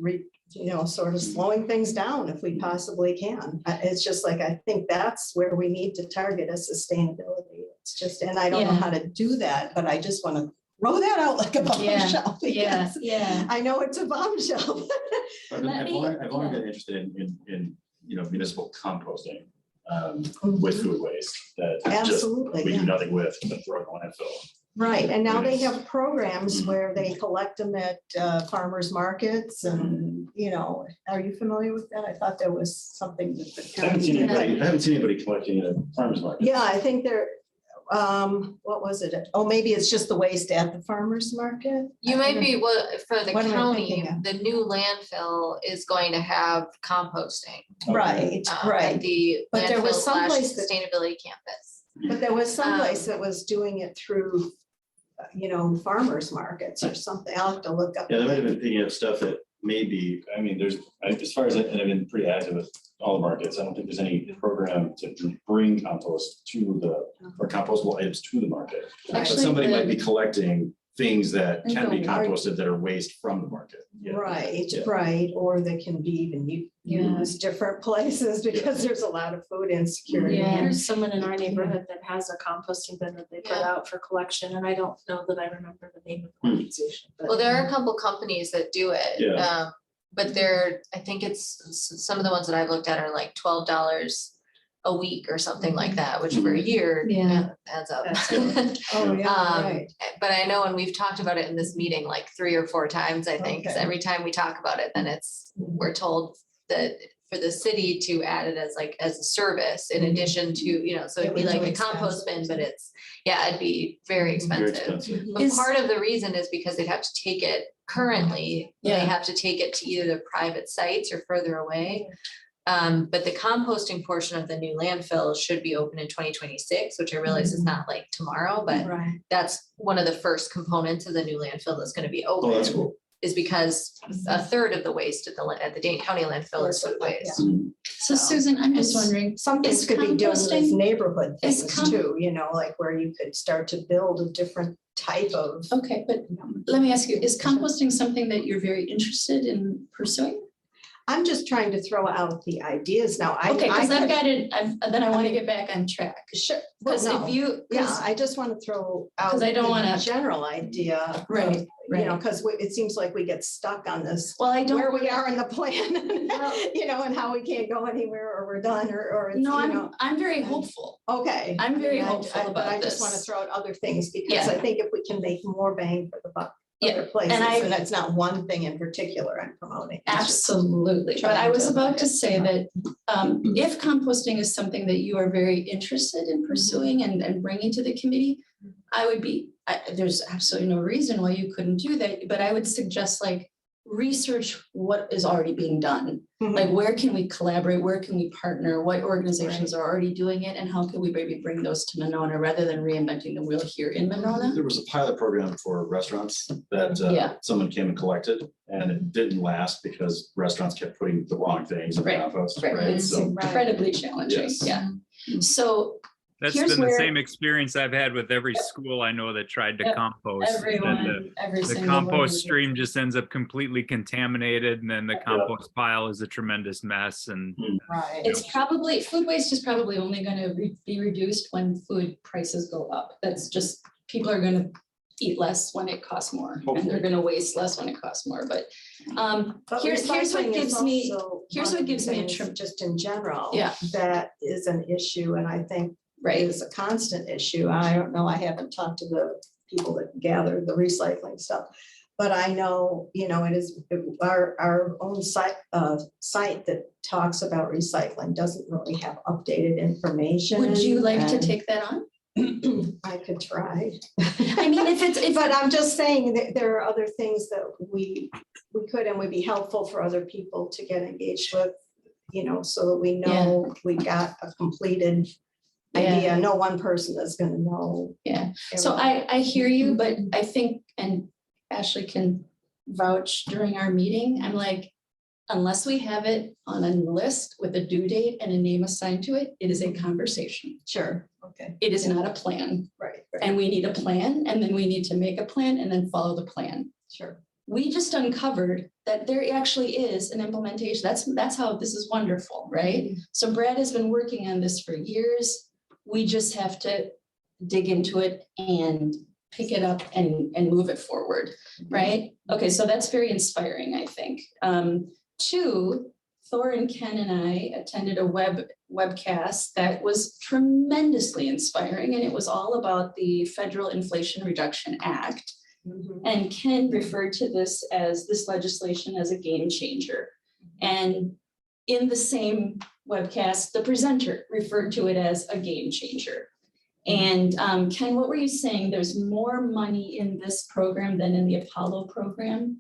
sort of slowing things down if we possibly can. It's just like, I think that's where we need to target as sustainability. It's just, and I don't know Yeah. how to do that, but I just want to throw that out like a Yeah. bombshell. Yeah, because yeah. I know it's a bombshell. I've Let me- I've only yeah. been interested in, you know, municipal composting with food waste that just, Absolutely, we do yeah. nothing with, but throw it in the landfill. Right, and now they Yes. have programs Mhm. where they collect them at farmers markets and, you know, are you familiar with that? I thought there was something that the I haven't county seen did. anybody collecting it at farmers market. Yeah, I think they're, what was it? Oh, maybe it's just the waste at the farmer's market? You might be, well, for the What am I county, thinking of? the new landfill is going to have composting. Right, At right. the But there landfill was slash someplace that- sustainability campus. But there was someplace Um, that was doing it through, you know, farmer's markets or something. I'll have to look up. Yeah, they might have been picking up stuff that maybe, I mean, as far as, and I've been pretty active with all the markets, I don't think there's any program to bring compost to or compostable items to the market. But Actually, somebody might the- be collecting things that can be No, composted that are waste from the market. Yeah. Right, Yeah. right, or they can be even Yeah. used different places because there's a lot of food insecurity. Yeah. There's someone in our neighborhood that has a composting bin that they put Yeah. out for collection, and I don't know that I remember the name of the Hmm. organization. but- Well, there are a couple companies that do it. Yeah. But I think some of the ones that I've looked at are like $12 a week or something like that, which for a year Yeah. adds up. Oh, yeah, Um, right. But I know, and we've talked about it in this meeting like 3 or 4 times, I think, because Okay. every time we talk about it, then we're told that for the city to add it as a service in addition to, you know, so it'd It be was like really a compost bin, expensive. but it'd be very Very expensive. expensive. But Is- part of the reason is because they'd have to take it currently, they Yeah. have to take it to either the private sites or further away. But the composting portion of the new landfill should be open in 2026, which I realize is not like tomorrow, but Right. that's one of the first components of the new landfill that's gonna be open. Oh, that's cool. Is because a third of the waste at the Dane County landfill is food waste. So Susan, I'm just wondering, Some things Is could be done as composting- neighborhood is things com- too, you know, like where you could start to build a different type of. okay, but let me ask you, is composting something that you're very interested in pursuing? I'm just trying to throw out the ideas now. Okay, because I've could- got it, then I want to mean- get back on track. Sure. Well, Because no. if you, Yeah, 'cause- I just want to throw out. 'Cause I don't the wanna- General idea. Right, of, right. You know, because it seems like we get stuck on this, well, I don't. where we wanna- are in the plan, Well- you know, and how we can't go anywhere or we're done or it's, No, you know. I'm very hopeful. Okay. I'm very I- hopeful But about I just want to this. throw out other things because Yeah. I think if we can make more bang for the buck. Yeah, Other places, and I- and it's not one thing in particular I'm promoting. It's just- Absolutely, but I trying was to- about to say that if composting is something that you are very interested in pursuing and bringing to the committee, I would be, there's absolutely no reason why you couldn't do that, but I would suggest like research what is already being done. Mhm. Like where can we collaborate, where can we partner, what organizations are already doing it, and how can we maybe bring those to Monona rather than reinventing the wheel here in Monona? There was a pilot program for restaurants that Yeah. someone came and collected, and it didn't last because restaurants kept putting the wrong things in the Right, compost, right. right? It's So, incredibly challenging, Yes. yeah. So That's Here's been the where- same experience I've had with every school I know that tried to Yep, compost. and then everyone, every The single one. compost stream just ends up completely contaminated, and then the compost pile is a tremendous mess, and Right. It's probably, food waste is probably only gonna be reduced when food prices go up. That's just, people are gonna eat less when it costs more, and they're Hopefully. gonna waste less when it costs more, but But here's what recycling is gives me, also here's one what of the gives me a things, trip. just in general. Yeah. That is an issue and I think Right, is a constant issue. I don't know, I haven't talked to the people that gather the recycling stuff. But I know, you know, it is our own site that talks about recycling doesn't really have updated information. would you like to and take that on? I could try. I mean, if But I'm just saying that there are other things that we could and would be helpful for other people to get engaged with. you know, so that we know we got a completed idea. No one person is gonna know. Yeah, so I hear you, but I think, and Ashley can vouch during our meeting, I'm like, unless we have it on a list with a due date and a name assigned to it, it is a conversation. Sure, okay, It is not a plan, right, and we need a plan, and then we need to make a plan and then follow the plan. sure. We just uncovered that there actually is an implementation. That's how this is wonderful, right? So Brad has been working on this for years. We just have to dig into it and pick it up and move it forward, right? Okay, so that's very inspiring, I think. Two, Thor and Ken and I attended a webcast that was tremendously inspiring, and it was all about the Federal Inflation Reduction Act. And Ken referred to this legislation as a game changer. And in the same webcast, the presenter referred to it as a game changer. And Ken, what were you saying? There's more money in this program than in the Apollo program?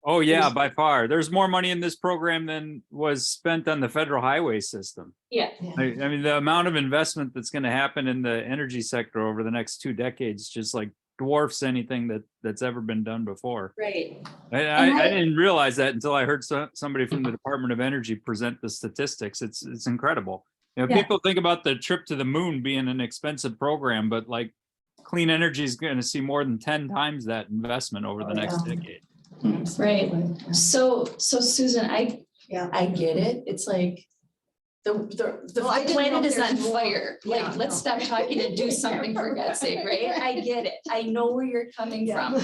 Oh, yeah, by far. There's more money in this program than was spent on the federal highway system. Yeah. I mean, the amount of investment that's going to happen in the energy sector over the next 2 decades just like dwarfs anything that's ever been done before. Right. I didn't realize that until I heard somebody from the Department of Energy present the statistics. It's incredible. You know, Yeah. people think about the trip to the moon being an expensive program, but like clean energy is going to see more than 10 times that investment over the next decade. Right. So Susan, I Yeah. get it. It's like the Well, I didn't know planet if is on there's more. fire. Like, Yeah, let's no. stop talking and do something for God's sake, right? I get it. I know where you're coming from.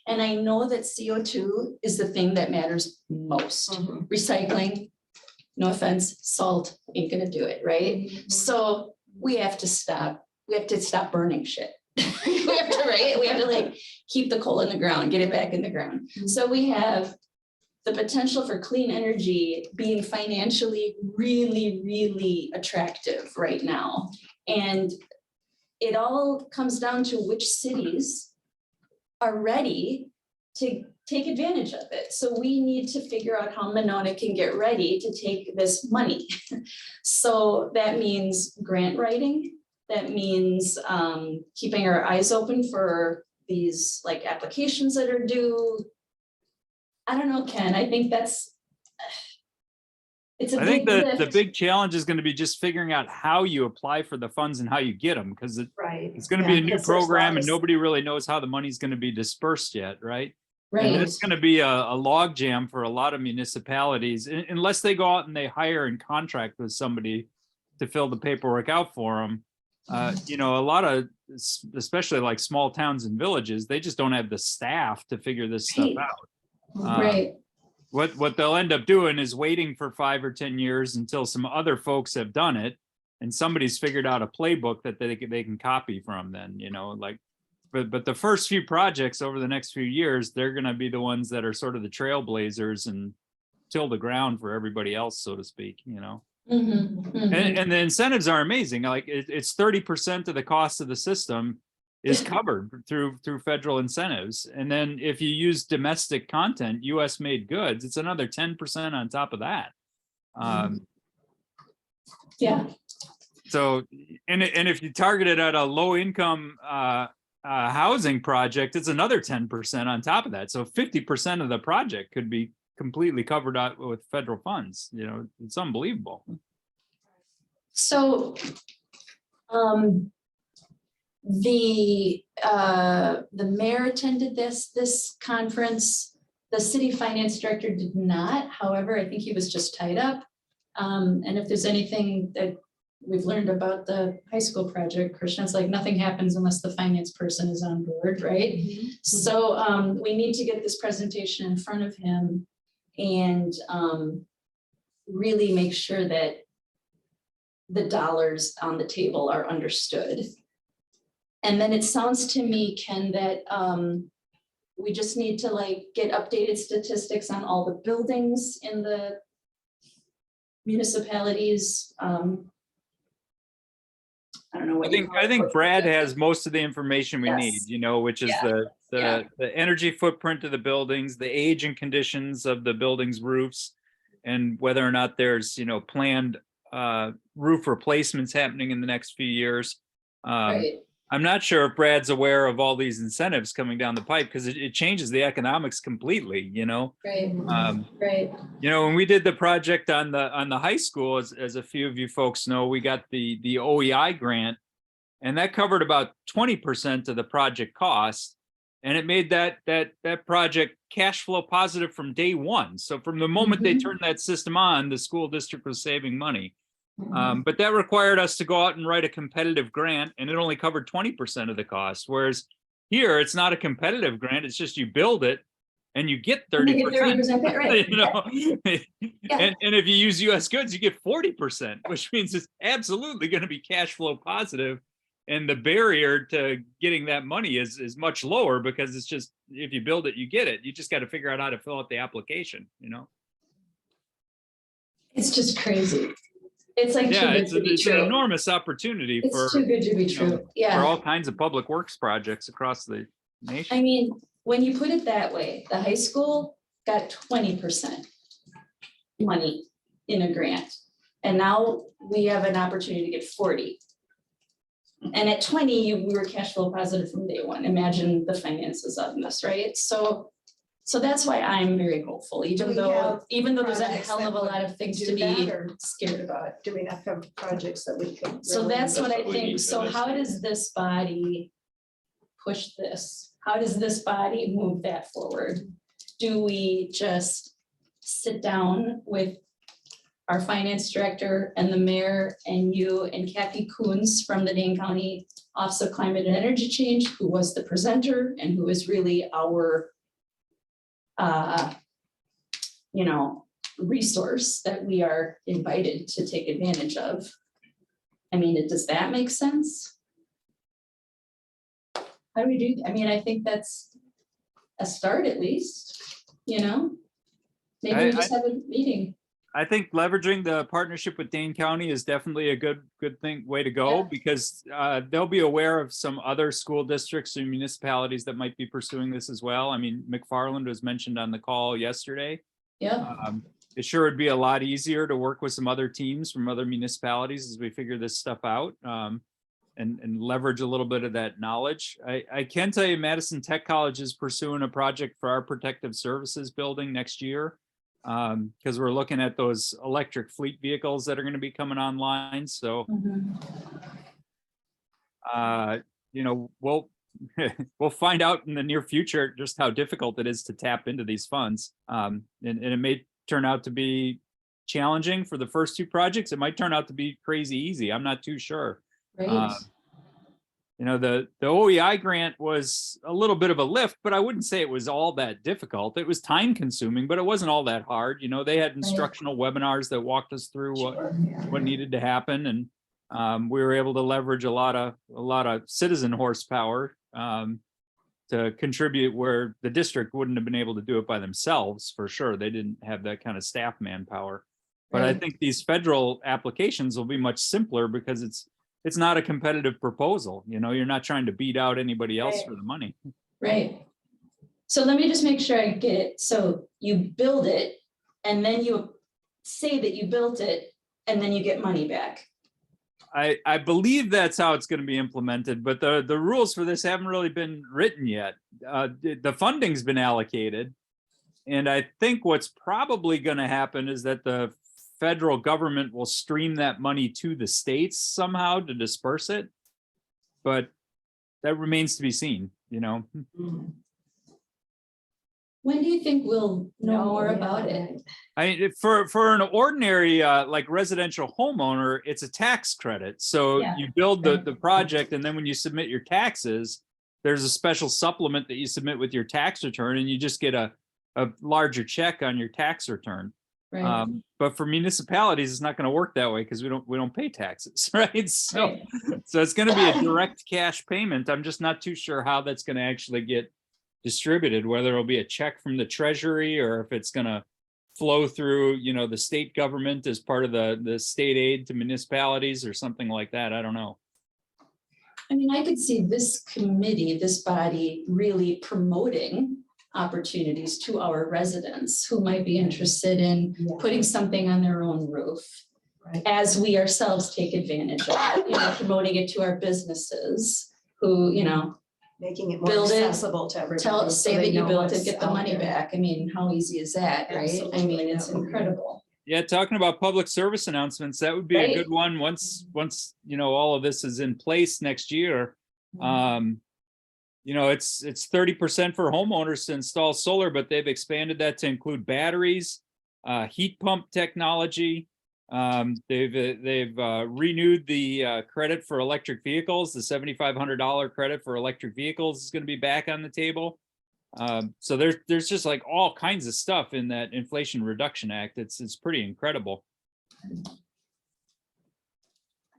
And I know that CO2 is the thing that matters most. Mhm. Recycling, no offense, salt ain't gonna do it, right? So we have to stop burning shit. We have to, right? We have to like keep the coal in the ground, get it back in the ground. So we have the potential for clean energy being financially really, really attractive right now. And it all comes down to which cities are ready to take advantage of it. So we need to figure out how Monona can get ready to take this money. So that means grant writing. That means keeping our eyes open for these like applications that are due. I don't know, Ken, I think it's a I think big the lift. big challenge is going to be just figuring out how you apply for the funds and how you get them, because Right. it's going to be a new because there's program and lots- nobody really knows how the money's going to be dispersed yet, right? And Right, it's going to be a log jam for a lot of municipalities, unless they go out and they hire and contract with somebody to fill the paperwork out for them. You know, a lot of, especially like small towns and villages, they just don't have the staff to figure this stuff Right. out. right, What they'll end up doing is waiting for 5 or 10 years until some other folks have done it and somebody's figured out a playbook that they can copy from then, you know, like, but the first few projects over the next few years, they're going to be the ones that are sort of the trailblazers and till the ground for everybody else, so to speak, you know. Mhm, mhm. And the incentives are amazing. Like it's 30% of the cost of the system is covered through federal incentives. And then if you use domestic content, US made goods, it's another 10% on top of that. Yeah, So, and if you target it at a low income housing project, it's another 10% on top of that. So 50% of the project could be completely covered out with federal funds. You know, it's unbelievable. so the mayor attended this conference. The city finance director did not. However, I think he was just tied up. And if there's anything that we've learned about the high school project, Krishna's like, nothing happens unless the finance person is on board, right? So we need to get this presentation in front of him and really make sure that the dollars on the table are understood. And then it sounds to me, Ken, that we just need to like get updated statistics on all the buildings in the municipalities. I don't know what I think Brad has most of the information we need, Yes. you know, which is Yeah. the energy footprint of the buildings, the age and conditions of the buildings' roofs, and whether or not there's, planned roof replacements happening in the next few years. Right, I'm not sure if Brad's aware of all these incentives coming down the pipe, because it changes the economics completely, right, Um, right. when we did the project on the high school, as a few of you folks know, we got the OEI grant, and that covered about 20% of the project cost. And it made that project cash flow positive from day one. So from the moment they turned that system on, the school district was saving money. But that required us to go out and write a competitive grant, and it only covered 20% of the cost. Whereas here, it's not a competitive grant, it's just you build it and you get 30%. 30%, right. And if you use US goods, you get 40%, which means it's absolutely going to be cash flow positive. And the barrier to getting that money is much lower, because it's just, if you build it, you get it. You just got to figure out how to fill out the application, It's just crazy. It's like too Yeah, good to be it's an true. enormous opportunity for, It's too good to be you know, true. for Yeah. all kinds of public works projects across the nation. I mean, when you put it that way, the high school got 20% money in a grant. And now we have an opportunity to get 40. And at 20, we were cash flow positive from day one. Imagine the finances of this, right? So that's why I'm very hopeful, Do even we though have there's a projects hell that of a would lot of things do to be that, or scared about. do we not have projects that we could? So really- that's what I what we think. need for So this how year. does this body push this? How does this body move that forward? Do we just sit down with our finance director and the mayor and you and Kathy Coons from the Dane County Office of Climate and Energy Change, who was the presenter and who is really our resource that we are invited to take advantage of? I mean, does that make sense? How do we do, I mean, I think that's a start at least, Maybe we just have a meeting. I think leveraging the partnership with Dane County is definitely a good way to go, Yeah. because they'll be aware of some other school districts and municipalities that might be pursuing this as well. I mean, McFarland was mentioned on the call yesterday. Yeah, It sure would be a lot easier to work with some other teams from other municipalities as we figure this stuff out, and leverage a little bit of that knowledge. I can tell you Madison Tech College is pursuing a project for our protective services building next year, because we're looking at those electric fleet vehicles that are going to be coming online. So, we'll we'll find out in the near future just how difficult it is to tap into these funds. And it may turn out to be challenging for the first two projects. It might turn out to be crazy easy. I'm not too sure. right. The OEI grant was a little bit of a lift, but I wouldn't say it was all that difficult. It was time consuming, but it wasn't all that hard. They had instructional webinars that walked us through what needed to happen. And we were able to leverage a lot of citizen horsepower to contribute where the district wouldn't have been able to do it by themselves, for sure. They didn't have that kind of staff manpower. But I Right. think these federal applications will be much simpler, because it's not a competitive proposal. You're not trying to beat out anybody else Right. for the money. Right. So let me just make sure I get it. So you build it and then you say that you built it and then you get money back. I believe that's how it's going to be implemented, but the rules for this haven't really been written yet. The funding's been allocated. And I think what's probably going to happen is that the federal government will stream that money to the states somehow to disperse it. But that remains to be seen, When do you think we'll know more about it? For an ordinary like residential homeowner, it's a tax credit. So Yeah. you build the project, and then when you submit your taxes, there's a special supplement that you submit with your tax return, and you just get a larger check on your tax return. Right. But for municipalities, it's not going to work that way, because we don't pay taxes, right? So Right. so it's going to be a direct cash payment. I'm just not too sure how that's going to actually get distributed, whether it'll be a check from the treasury or if it's going to flow through, the state government as part of the state aid to municipalities or something like that. I don't know. I mean, I could see this committee, this body really promoting opportunities to our residents who might be interested in putting something on their own roof. Right. As we ourselves take advantage of it, you know, promoting it to our businesses who, you know, Making it more Build it, accessible to everybody. tell, so say they that you know built it, what's get the out money there. back. I mean, how easy is that, right? I Absolutely, mean, it's that would be- incredible. Yeah, talking about public service announcements, that would be a Right. good one once, you know, all of this is in place next year. You know, it's 30% for homeowners to install solar, but they've expanded that to include batteries, heat pump technology. They've renewed the credit for electric vehicles. The $7,500 credit for electric vehicles is going to be back on the table. So there's just like all kinds of stuff in that Inflation Reduction Act. It's pretty incredible.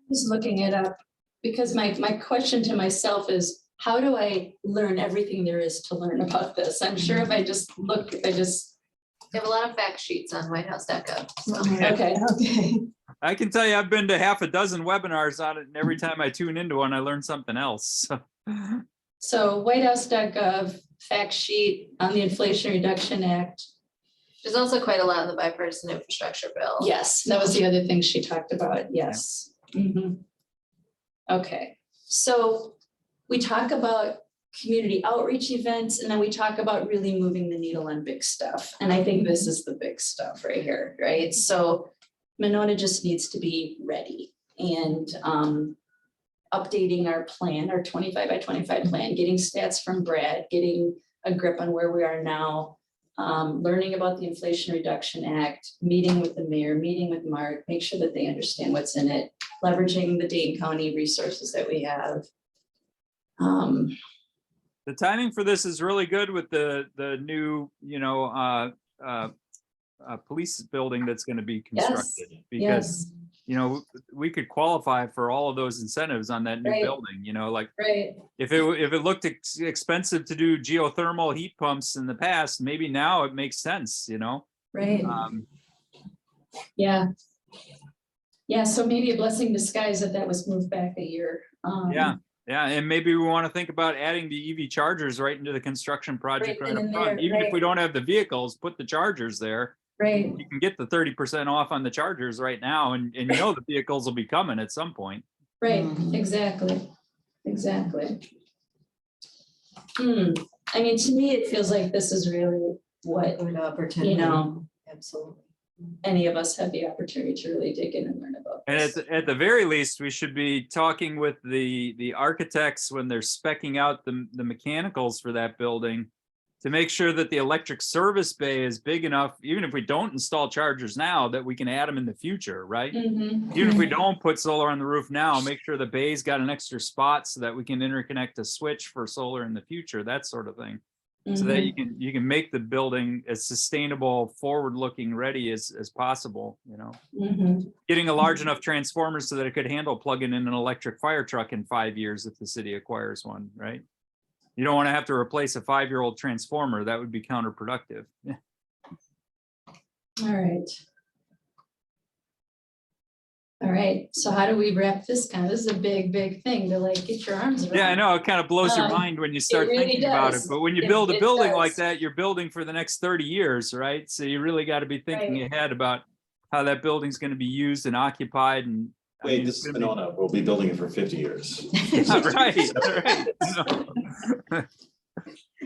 Just looking it up, because my question to myself is, how do I learn everything there is to learn about this? I'm sure if I just look, They have a lot of fact sheets on whitehouse.gov. okay. Okay. I can tell you, I've been to half a dozen webinars on it, and every time I tune into one, I learn something else. So. So whitehouse.gov fact sheet on the Inflation Reduction Act. There's also quite a lot in the bipartisan infrastructure bill. Yes, that was the other thing she talked about, yes. Mhm. Okay, so we talk about community outreach events, and then we talk about really moving the needle on big stuff. And I think this is the big stuff right here, right? So Monona just needs to be ready and updating our plan, our 25 by 25 plan, getting stats from Brad, getting a grip on where we are now, learning about the Inflation Reduction Act, meeting with the mayor, meeting with Mark, make sure that they understand what's in it, leveraging the Dane County resources that we have. The timing for this is really good with the new, you know, police building that's going to be constructed. Because, Yes, you know, we could qualify for all of those incentives on that new Right. building, you know, like right, if it looked expensive to do geothermal heat pumps in the past, maybe now it makes sense, you know? right, yeah. Yeah, so maybe a blessing in disguise that was moved back a year. Yeah, and maybe we want to think about adding the EV chargers right into the construction project Right right in up front. there, Even if we right. don't have the vehicles, put the chargers there. Right, You can get the 30% off on the chargers right now, and you know the vehicles will be coming at some point. right, Mhm. exactly, exactly. I mean, to me, it feels like this is really what, Good opportunity. you know, Absolutely. any of us have the opportunity to really dig in and learn about And this. at the very least, we should be talking with the architects when they're speccing out the mechanicals for that building to make sure that the electric service bay is big enough, even if we don't install chargers now, that we can add them in the future, right? Mhm. Even if we don't put solar on the roof now, make sure the bay's got an extra spot so that we can interconnect a switch for solar in the future, that sort of thing. So that you can make the building as sustainable, forward-looking, ready as possible, you know? Mhm. Getting a large enough transformer so that it could handle plugging in an electric fire truck in 5 years if the city acquires one, right? You don't want to have to replace a 5-year-old transformer. That would be counterproductive. All right. All right, so how do we wrap this kind? This is a big, big thing to like get your arms around. Yeah, I know, it kind of blows your mind when you start really thinking about it, does. but when you It- build a it building like does. that, you're building for the next 30 years, right? So you really got to be thinking Right. ahead about how that building's going to be used and occupied and. I Wait, mean, this it's is gonna be- Monona. We'll be building it for 50 years. Right, right.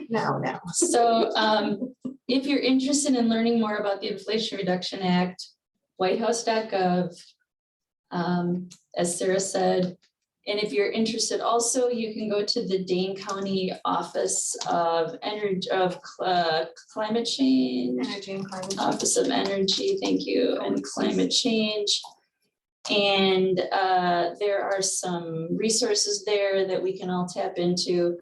No. So if you're interested in learning more about the Inflation Reduction Act, whitehouse.gov, as Sarah said, and if you're interested also, you can go to the Dane County Office of Climate Change. Energy and climate. Office of Energy, thank you, and Climate Change. And there are some resources there that we can all tap into.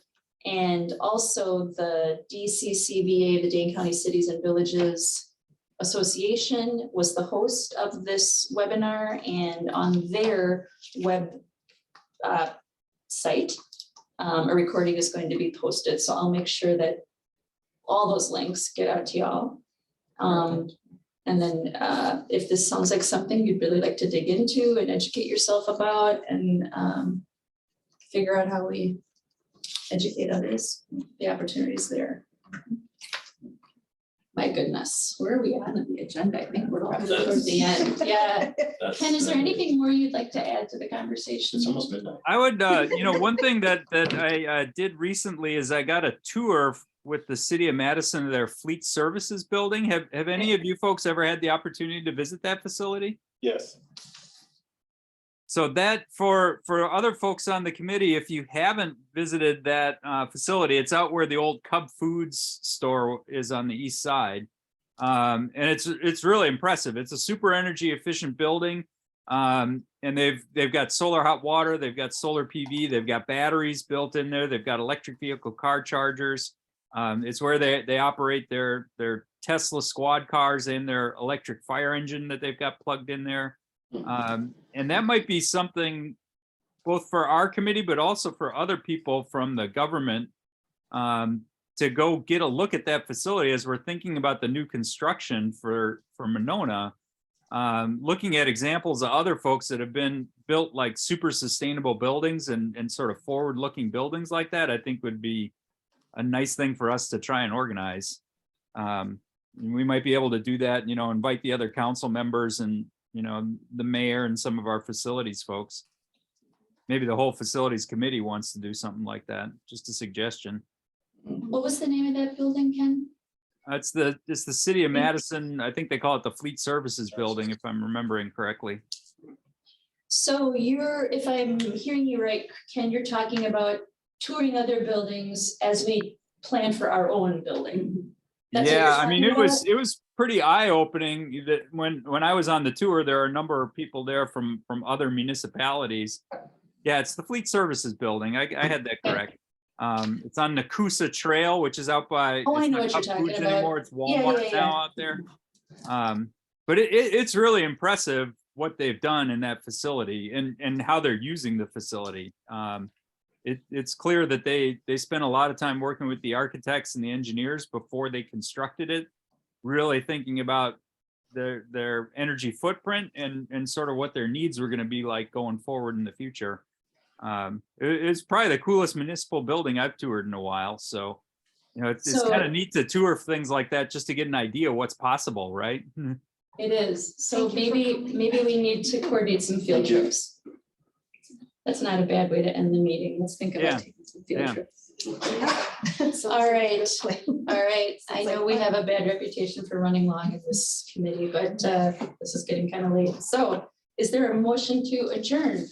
And also the DCCVA, the Dane County Cities and Villages Association, was the host of this webinar, and on their web site, a recording is going to be posted. So I'll make sure that all those links get out to y'all. And then if this sounds like something you'd really like to dig into and educate yourself about and figure out how we educate others, the opportunities there. my goodness, where are we on the agenda? I think we're probably That's- towards the end. Yeah. That's- Ken, is there anything more you'd like to add to the conversation? It's almost midnight. I would, one thing that I did recently is I got a tour with the city of Madison, their fleet services building. Have any of you folks ever had the opportunity to visit that facility? Yes. So that for other folks on the committee, if you haven't visited that facility, it's out where the old Cub Foods store is on the east side. And it's really impressive. It's a super energy efficient building. And they've got solar hot water, they've got solar PV, they've got batteries built in there, they've got electric vehicle car chargers. It's where they operate their Tesla squad cars and their electric fire engine that they've got plugged in there. And that might be something both for our committee, but also for other people from the government to go get a look at that facility as we're thinking about the new construction for Monona. Looking at examples of other folks that have been built like super sustainable buildings and sort of forward-looking buildings like that, I think would be a nice thing for us to try and organize. We might be able to do that, invite the other council members and, the mayor and some of our facilities folks. Maybe the whole facilities committee wants to do something like that, just a suggestion. What was the name of that building, Ken? It's the city of Madison. I think they call it the Fleet Services Building, if I'm remembering correctly. So if I'm hearing you right, Ken, you're talking about touring other buildings as we plan for our own building. That's what you're Yeah, I mean, talking it was pretty eye-opening that when I was on the tour, there are a number of people there from other municipalities. Yeah, it's the Fleet Services Building. I had that correct. It's on Nakusa Trail, which is out by. Oh, I it's know not what you're Cub talking Foods about. anymore. It's Yeah, Walmart yeah. now out there. But it's really impressive what they've done in that facility and how they're using the facility. It's clear that they spent a lot of time working with the architects and the engineers before they constructed it, really thinking about their energy footprint and sort of what their needs were going to be like going forward in the future. It's probably the coolest municipal building I've toured in a while. So, it's kind of neat to tour things like that just to get an idea of what's possible, right? It is. So Thank you for maybe we need to coordinate some field Thank you. trips. That's not a bad way to end the meeting. Let's think Yeah. about taking some field Yeah. trips. All right. All right. I know we have a bad reputation for running long in this committee, but this is getting kind of late. So is there a motion to adjourn?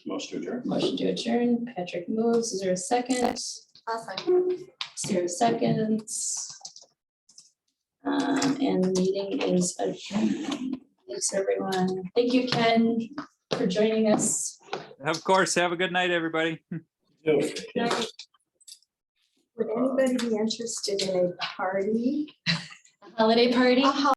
Motion to adjourn. Motion to adjourn. Patrick moves. Is there a second? Sarah seconds. And the meeting is adjourned. Thanks, everyone. Thank you, Ken, for joining us. Of course, have a good night, everybody. Would anybody be interested in a party? Holiday party?